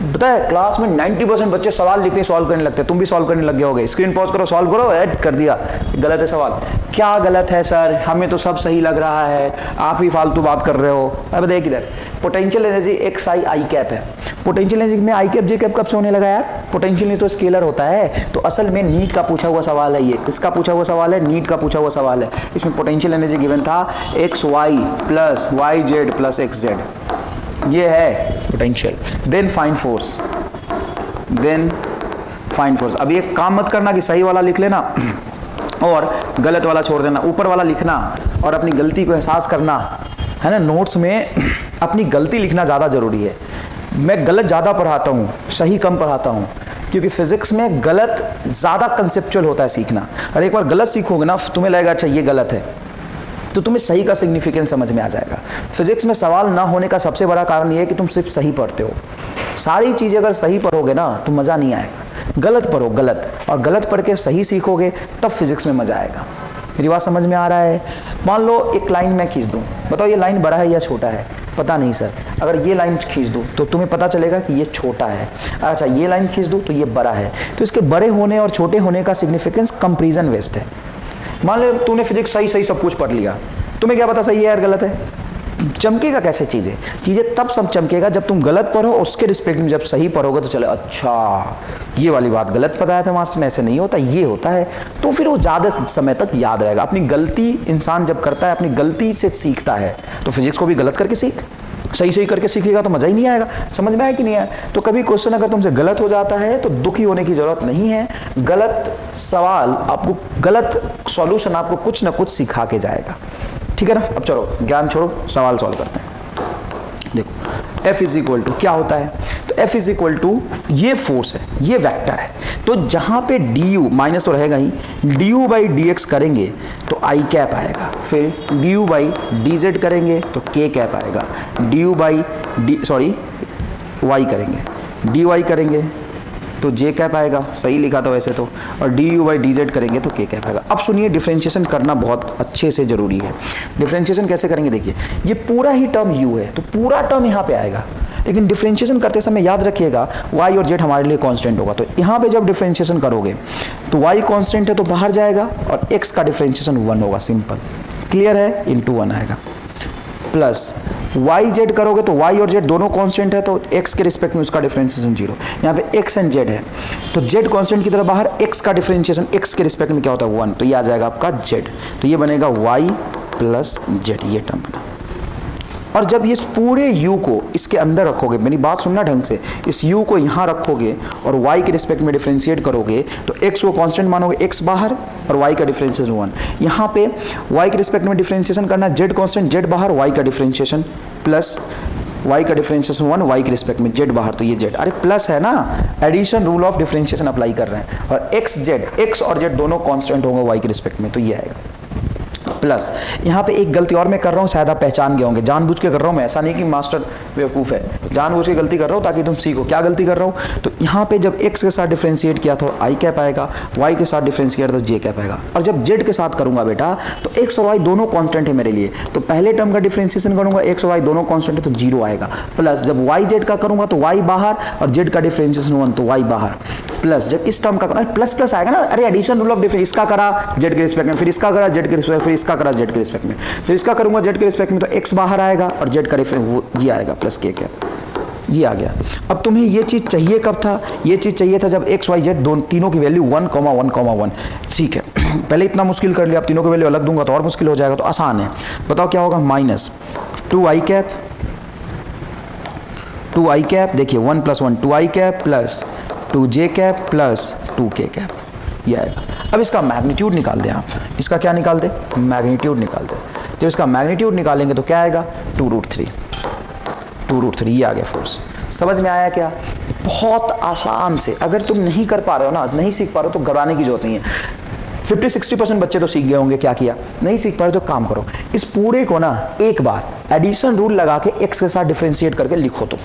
पता है क्लास में 90% बच्चे सवाल लिखते हैं, सॉल्व करने लगते हैं, तुम भी सॉल्व करने लग गए होगे। स्क्रीन पॉज करो, सॉल्व करो, ऐड कर दिया, गलत है सवाल। क्या गलत है सर? हमें तो सब सही लग रहा है, आप ही फालतू बात कर रहे हो। अब देख इधर, पोटेंशियल एनर्जी एक्स आई आई कैप है, पोटेंशियल एनर्जी में आई कैप जे कैप कब से होने लगा यार? पोटेंशियल नहीं तो स्केलर होता है। तो असल में नीट का पूछा हुआ सवाल है ये, किसका पूछा हुआ सवाल है? नीट का पूछा हुआ सवाल है। इसमें पोटेंशियल एनर्जी गिवन था x y plus y z plus x z, ये है पोटेंशियल। देन फाइंड फोर्स, अब ये काम मत करना कि सही वाला लिख लेना और गलत वाला छोड़ देना, ऊपर वाला लिखना और अपनी गलती को एहसास करना है ना। नोट्स में अपनी गलती लिखना ज़्यादा ज़रूरी है। मैं गलत ज़्यादा पढ़ाता हूँ, सही कम पढ़ाता हूँ, क्योंकि फिजिक्स में गलत ज़्यादा कंसेप्चुअल होता है सीखना। और एक बार गलत सीखोगे ना तुम्हें लगेगा अच्छा ये गलत है, तो तुम्हें सही का सिग्निफिकेंस समझ में आ जाएगा। फिजिक्स में सवाल ना होने का सबसे बड़ा कारण ये है कि तुम सिर्फ सही पढ़ते हो। सारी चीज़ें अगर सही पढ़ोगे ना तो मज़ा नहीं आएगा। गलत पढ़ो, गलत, और गलत पढ़ के सही सीखोगे तब फिजिक्स में मज़ा आएगा। मेरी बात समझ में आ रहा है? मान लो एक लाइन मैं खींच दूँ, बताओ ये लाइन बड़ा है या छोटा है? पता नहीं सर। अगर ये लाइन खींच दूँ तो तुम्हें पता चलेगा कि ये छोटा है। अच्छा ये लाइन खींच दूँ तो ये बड़ा है। तो इसके बड़े होने और छोटे होने का सिग्निफिकेंस कंपेरिजन बेस्ड है। मान लो तूने फिजिक्स सही सब कुछ पढ़ लिया, तुम्हें क्या पता सही है यार गलत है? चमकेगा कैसे चीज़ें तब सब चमकेगा जब तुम गलत पढ़ो, उसके रिस्पेक्ट में जब सही पढ़ोगे तो चले अच्छा ये वाली बात गलत बताया था मास्टर ने, ऐसे नहीं होता, ये होता है। तो फिर वो ज़्यादा समय तक याद रहेगा। अपनी गलती इंसान जब करता है, अपनी गलती से सीखता है। तो फिजिक्स को भी गलत करके सीख, सही करके सीखेगा तो मज़ा ही नहीं आएगा। समझ में आया कि नहीं आया? तो कभी क्वेश्चन अगर तुमसे गलत हो जाता है तो दुखी होने की ज़रूरत नहीं है। गलत सवाल आपको, गलत सॉल्यूशन आपको कुछ ना कुछ सिखा के जाएगा, ठीक है ना। अब चलो ज्ञान छोड़ो, सवाल सॉल्व करते हैं। देखो F इज इक्वल टू क्या होता है? तो F इज इक्वल टू ये फोर्स है, ये वेक्टर है। तो जहाँ पे du माइनस तो रहेगा ही, du बाई डी एक्स करेंगे तो आई कैप आएगा, फिर du बाई डी जेड करेंगे तो k कैप आएगा, du बाई y करेंगे, dy करेंगे तो जे कैप आएगा, सही लिखा था वैसे तो, और D U by D Z करेंगे तो के कैप आएगा। अब सुनिए, डिफरेंशिएशन करना बहुत अच्छे से जरूरी है। डिफरेंशिएशन कैसे करेंगे? देखिए ये पूरा ही टर्म यू है तो पूरा टर्म यहाँ पे आएगा, लेकिन डिफरेंशिएशन करते समय याद रखिएगा वाई और जेड हमारे लिए कांस्टेंट होगा। तो यहाँ पे जब डिफरेंशिएशन करोगे तो वाई कांस्टेंट है तो बाहर जाएगा और एक्स का डिफरेंशिएशन 1 होगा, सिंपल, क्लियर है, इंटू 1 आएगा। प्लस वाई जेड करोगे तो वाई और जेड दोनों कांस्टेंट है तो एक्स के रिस्पेक्ट में उसका डिफरेंशिएशन 0। यहाँ पे एक्स एंड जेड है तो जेड कांस्टेंट की तरह बाहर, एक्स का डिफरेंशिएशन एक्स के रिस्पेक्ट में क्या होता है 1, तो ये आ जाएगा आपका जेड। तो ये बनेगा वाई प्लस जेड, ये टर्म बना। और जब इस पूरे u को इसके अंदर रखोगे, मेरी बात सुनना ढंग से, इस u को यहाँ रखोगे और y के रिस्पेक्ट में डिफरेंशिएट करोगे तो x को कांस्टेंट मानोगे, x बाहर और y का डिफरेंशिएशन 1। यहाँ पे y के रिस्पेक्ट में डिफरेंशिएशन करना, z कांस्टेंट, z बाहर, y का डिफरेंशिएशन प्लस y का डिफरेंशिएशन 1, y के रिस्पेक्ट में z बाहर, तो ये z, अरे प्लस है ना, addition rule of differentiation apply कर रहे हैं। और x और z दोनों कांस्टेंट होंगे y के रिस्पेक्ट में, तो ये आएगा। प्लस यहाँ पे एक गलती और मैं कर रहा हूँ, शायद आप पहचान गए होंगे, जानबूझ के कर रहा हूँ मैं, ऐसा नहीं कि मास्टर बेवकूफ़ है, जानबूझ के गलती कर रहा हूँ ताकि तुम सीखो। क्या गलती कर रहा हूँ, तो यहाँ पे जब x के साथ डिफ्रेंशिएट किया तो आई कैप आएगा, y के साथ डिफ्रेंशिएट तो j कैप आएगा, और जब z के साथ करूँगा बेटा तो x और y दोनों कॉन्स्टेंट है मेरे लिए, तो पहले टर्म का डिफ्रेंशिएशन करूँगा, x और y दोनों कॉन्स्टेंट है तो 0 आएगा, प्लस जब y z का करूँगा तो y बाहर और z का डिफ्रेंशिएशन 1 तो y बाहर, प्लस जब इस टर्म का प्लस प्लस आएगा ना, अरे एडिशन रूल ऑफ डिफरेंस, इसका करा z के रिस्पेक्ट में, फिर इसका करा z के रिस्पेक्ट, फिर इसका करा z के रिस्पेक्ट में, जब इसका करूंगा z के रिस्पेक्ट में तो x बाहर आएगा और z का डिफरेंस ये आएगा प्लस k कैप, ये आ गया। अब तुम्हें ये चीज़ चाहिए कब था, ये चीज़ चाहिए था जब x y z तीनों की वैल्यू 1,1,1, ठीक है। पहले इतना मुश्किल कर लिया, अब तीनों की वैल्यू अलग दूंगा तो और मुश्किल हो जाएगा, तो आसान है। बताओ क्या होगा, minus 2i cap, 2i cap, देखिए 1 + 1 2i cap plus 2j cap plus 2k cap, ये आएगा। अब इसका मैग्नीट्यूड निकाल दें आप, इसका क्या निकाल दें, मैग्नीट्यूड निकाल दें। जब इसका मैग्नीट्यूड निकालेंगे तो क्या आएगा, 2√3, 2√3, ये आ गया फोर्स। समझ में आया क्या, बहुत आसान से। अगर तुम नहीं कर पा रहे हो ना, नहीं सीख पा रहे हो तो घबराने की जरूरत नहीं है। 50-60% बच्चे तो सीख गए होंगे क्या किया, नहीं सीख पा रहे तो काम करो, इस पूरे को ना एक बार एडिशन रूल लगा के x के साथ डिफरेंशिएट करके लिखो, तुम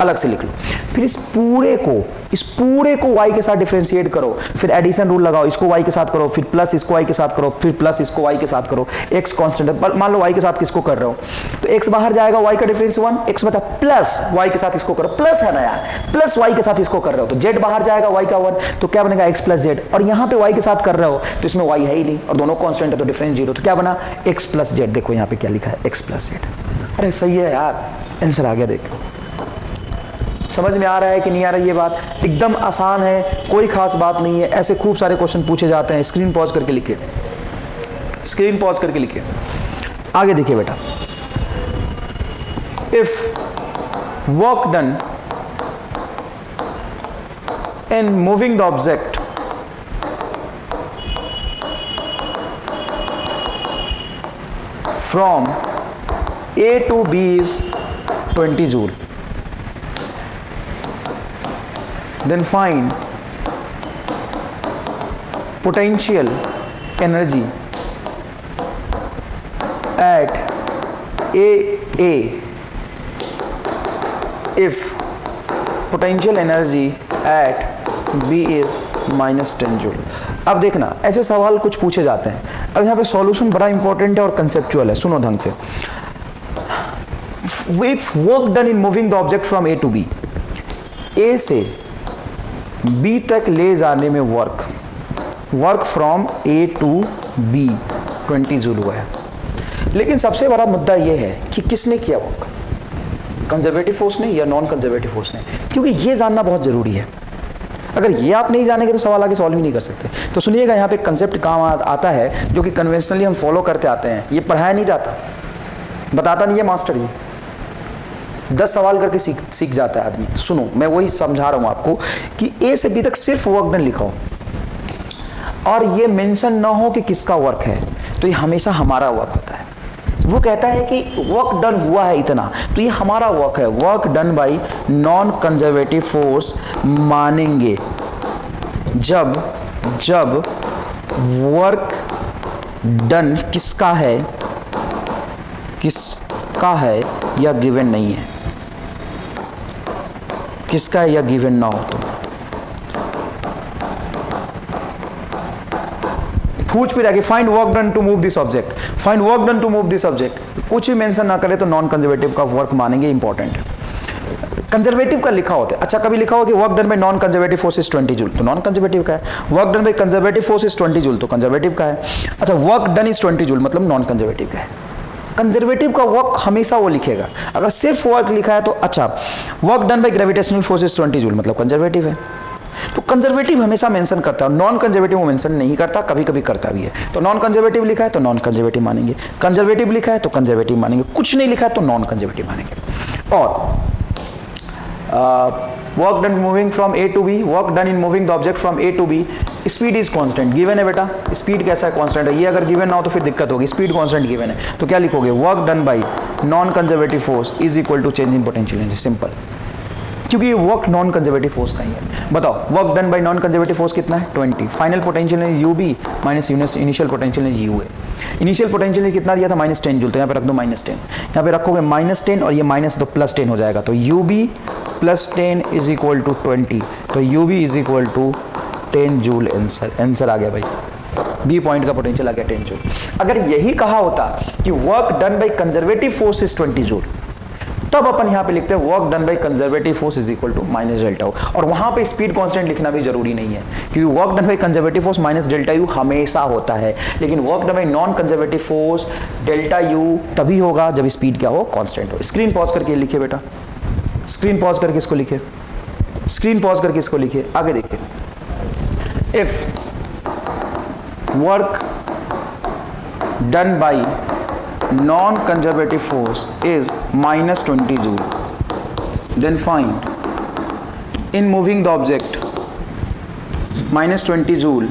अलग से लिख लो, फिर इस पूरे को y के साथ डिफरेंशिएट करो, फिर एडिशन रूल लगाओ, इसको y के साथ करो, फिर प्लस इसको y के साथ करो, फिर प्लस इसको y के साथ करो, x कांस्टेंट है, मान लो y के साथ किसको कर रहे हो तो x बाहर जाएगा, y का डिफरेंस 1, x बचा प्लस y के साथ इसको करो, प्लस है ना यार, प्लस y के साथ इसको कर रहे हो तो z बाहर जाएगा, y का 1 तो क्या बनेगा x + z, और यहाँ पे y के साथ कर रहे हो तो इसमें y है ही नहीं और दोनों कांस्टेंट है तो डिफरेंस 0, तो क्या बना x + z। देखो यहाँ पे क्या लिखा है, x + z। अरे सही है यार, आंसर आ गया। देखो समझ में आ रहा है कि नहीं आ रहा, ये बात एकदम आसान है, कोई खास बात नहीं है। ऐसे खूब सारे क्वेश्चन पूछे जाते हैं। स्क्रीन पॉज करके लिखिए, स्क्रीन पॉज करके लिखिए। आगे देखिए बेटा, if work done in moving the object from A to B is 20 joule, then find potential energy at AA if potential energy at B is -10 joule। अब देखना ऐसे सवाल कुछ पूछे जाते हैं। अब यहाँ पे सॉल्यूशन बड़ा इंपॉर्टेंट है और कंसेप्चुअल है, सुनो ढंग से। If work done in moving the object from A to B, A से B तक ले जाने में work from A to B 20 joule हुआ है। लेकिन सबसे बड़ा मुद्दा यह है कि किसने किया वर्क, कंजर्वेटिव फोर्स ने या नॉन कंजर्वेटिव फोर्स ने, क्योंकि ये जानना बहुत जरूरी है। अगर ये आप नहीं जानेंगे तो सवाल आगे सॉल्व ही नहीं कर सकते। तो सुनिएगा, यहाँ पे कंसेप्ट काम आता है जो कि कन्वेंशनली हम फॉलो करते आते हैं। ये पढ़ाया नहीं जाता, बताता नहीं है मास्टर, ये 10 सवाल करके सीख जाता है आदमी। सुनो, मैं वही समझा रहा हूं आपको कि A से B तक सिर्फ वर्क डन लिखा हो और ये मेंशन ना हो कि किसका वर्क है, तो ये हमेशा हमारा वर्क होता है। वो कहता है कि वर्क डन हुआ है इतना, तो ये हमारा वर्क है। Work done by non conservative force मानेंगे जब वर्क डन किसका है या गिवन नहीं है, किसका है या गिवन ना हो। तो पूछ भी रहा कि find work done to move this object, find work done to move this object, कुछ भी मेंशन ना करे तो नॉन कंजर्वेटिव का वर्क मानेंगे, इंपॉर्टेंट है। कंजर्वेटिव का लिखा होता है, अच्छा कभी लिखा हो कि work done by non conservative force is 20 joule, तो नॉन कंजर्वेटिव का है। Work done by conservative force is 20 joule, तो कंजर्वेटिव का है। अच्छा वर्क डन इज 20 जूल मतलब नॉन कंजर्वेटिव का है। कंजर्वेटिव का वर्क हमेशा वो लिखेगा। अगर सिर्फ वर्क लिखा है तो अच्छा work done by gravitational force is 20 joule मतलब कंजर्वेटिव है, तो कंजर्वेटिव हमेशा मेंशन करता है। नॉन कंजर्वेटिव वो मेंशन नहीं करता, कभी कभी करता भी है। तो नॉन कंजर्वेटिव लिखा है तो नॉन कंजर्वेटिव मानेंगे, कंजर्वेटिव लिखा है तो कंजर्वेटिव मानेंगे, कुछ नहीं लिखा है तो नॉन कंजर्वेटिव मानेंगे। और work done moving from A to B, work done in moving the object from A to B, speed is constant, given है बेटा। स्पीड कैसा है, कांस्टेंट है। ये अगर गिवन ना हो तो फिर दिक्कत होगी। स्पीड कांस्टेंट गिवन है तो क्या लिखोगे, work done by non conservative force is equal to change in potential energy, simple. क्योंकि ये वर्क नॉन कंजर्वेटिव फोर्स का ही है। बताओ work done by non conservative force कितना है 20, final potential is U B minus initial potential is U A. Initial potential ने कितना दिया था -10 जूल, तो यहाँ पे रख दो -10, यहाँ पे रखोगे -10 और ये माइनस तो +10 हो जाएगा, तो यूबी +10 इज इक्वल टू 20, तो UB is equal to 10 joule. Answer आ गया भाई, बी पॉइंट का पोटेंशियल आ गया 10 जूल। अगर यही कहा होता कि work done by conservative force is 20 joule, तब अपन यहां पे लिखते हैं work done by conservative force is equal to minus delta U, और वहां पे स्पीड कांस्टेंट लिखना भी जरूरी नहीं है, क्योंकि work done by conservative force minus delta you हमेशा होता है, लेकिन work done by non conservative force delta U तभी होगा जब स्पीड क्या हो, कांस्टेंट हो। स्क्रीन पॉज करके लिखिए बेटा, स्क्रीन पॉज करके इसको लिखिए, स्क्रीन पॉज करके इसको लिखिए, आगे देखिए। If work done bye non-conservative force is minus 20 joule, then find in moving the object minus 20 joule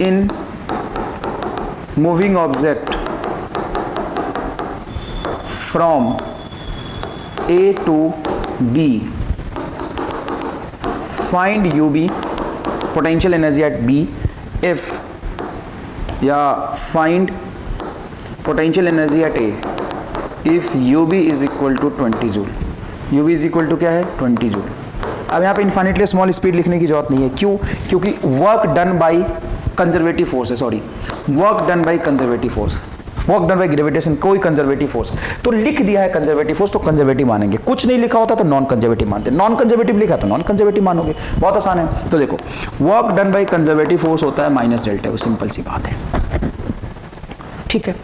in moving object from A to B, find UB potential energy at B if find potential energy at A if UB is equal to 20 joule. UB is equal to क्या है 20 joule. अब यहाँ पे infinitely small speed लिखने की जरूरत नहीं है, क्यों? क्योंकि work done by conservative force है, sorry work done by conservative force, work done by gravitation, कोई कंजर्वेटिव फोर्स, तो लिख दिया है कंजर्वेटिव फोर्स तो कंजर्वेटिव मानेंगे, कुछ नहीं लिखा होता तो नॉन कंजर्वेटिव मानते, नॉन कंजर्वेटिव लिखा तो नॉन कंजर्वेटिव मानोगे, बहुत आसान है। तो देखो work done by conservative force होता है माइनस डेल्टा, वो सिंपल सी बात है, ठीक है।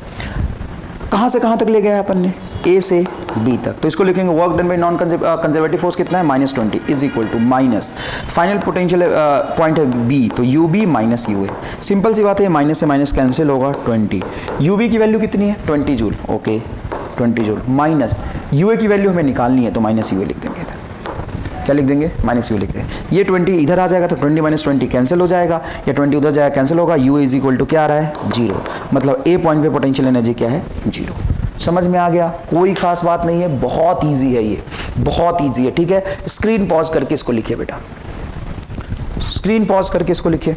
कहां से कहां तक ले गया है अपन ने, ए से बी तक, तो इसको लिखेंगे work done by non conservative force कितना है -20 is equal to minus final potential point है बी, तो U B minus U A, simple सी बात है, माइनस से माइनस कैंसिल होगा 20, यू बी की वैल्यू कितनी है 20 joule, okay 20 joule, minus U A की वैल्यू हमें निकालनी है तो माइनस यू ए लिख देंगे, क्या लिख देंगे माइनस यू लिख देंगे, ये 20 इधर आ जाएगा तो 20 माइनस 20 कैंसिल हो जाएगा, या 20 उधर जाएगा कैंसिल होगा, यू इज इक्वल टू क्या आ रहा है 0, मतलब ए पॉइंट पे पोटेंशियल एनर्जी क्या है 0। समझ में आ गया, कोई खास बात नहीं है, बहुत इजी है ये, बहुत इजी है, ठीक है। स्क्रीन पॉज करके इसको लिखिए बेटा, स्क्रीन पॉज करके इसको लिखिए।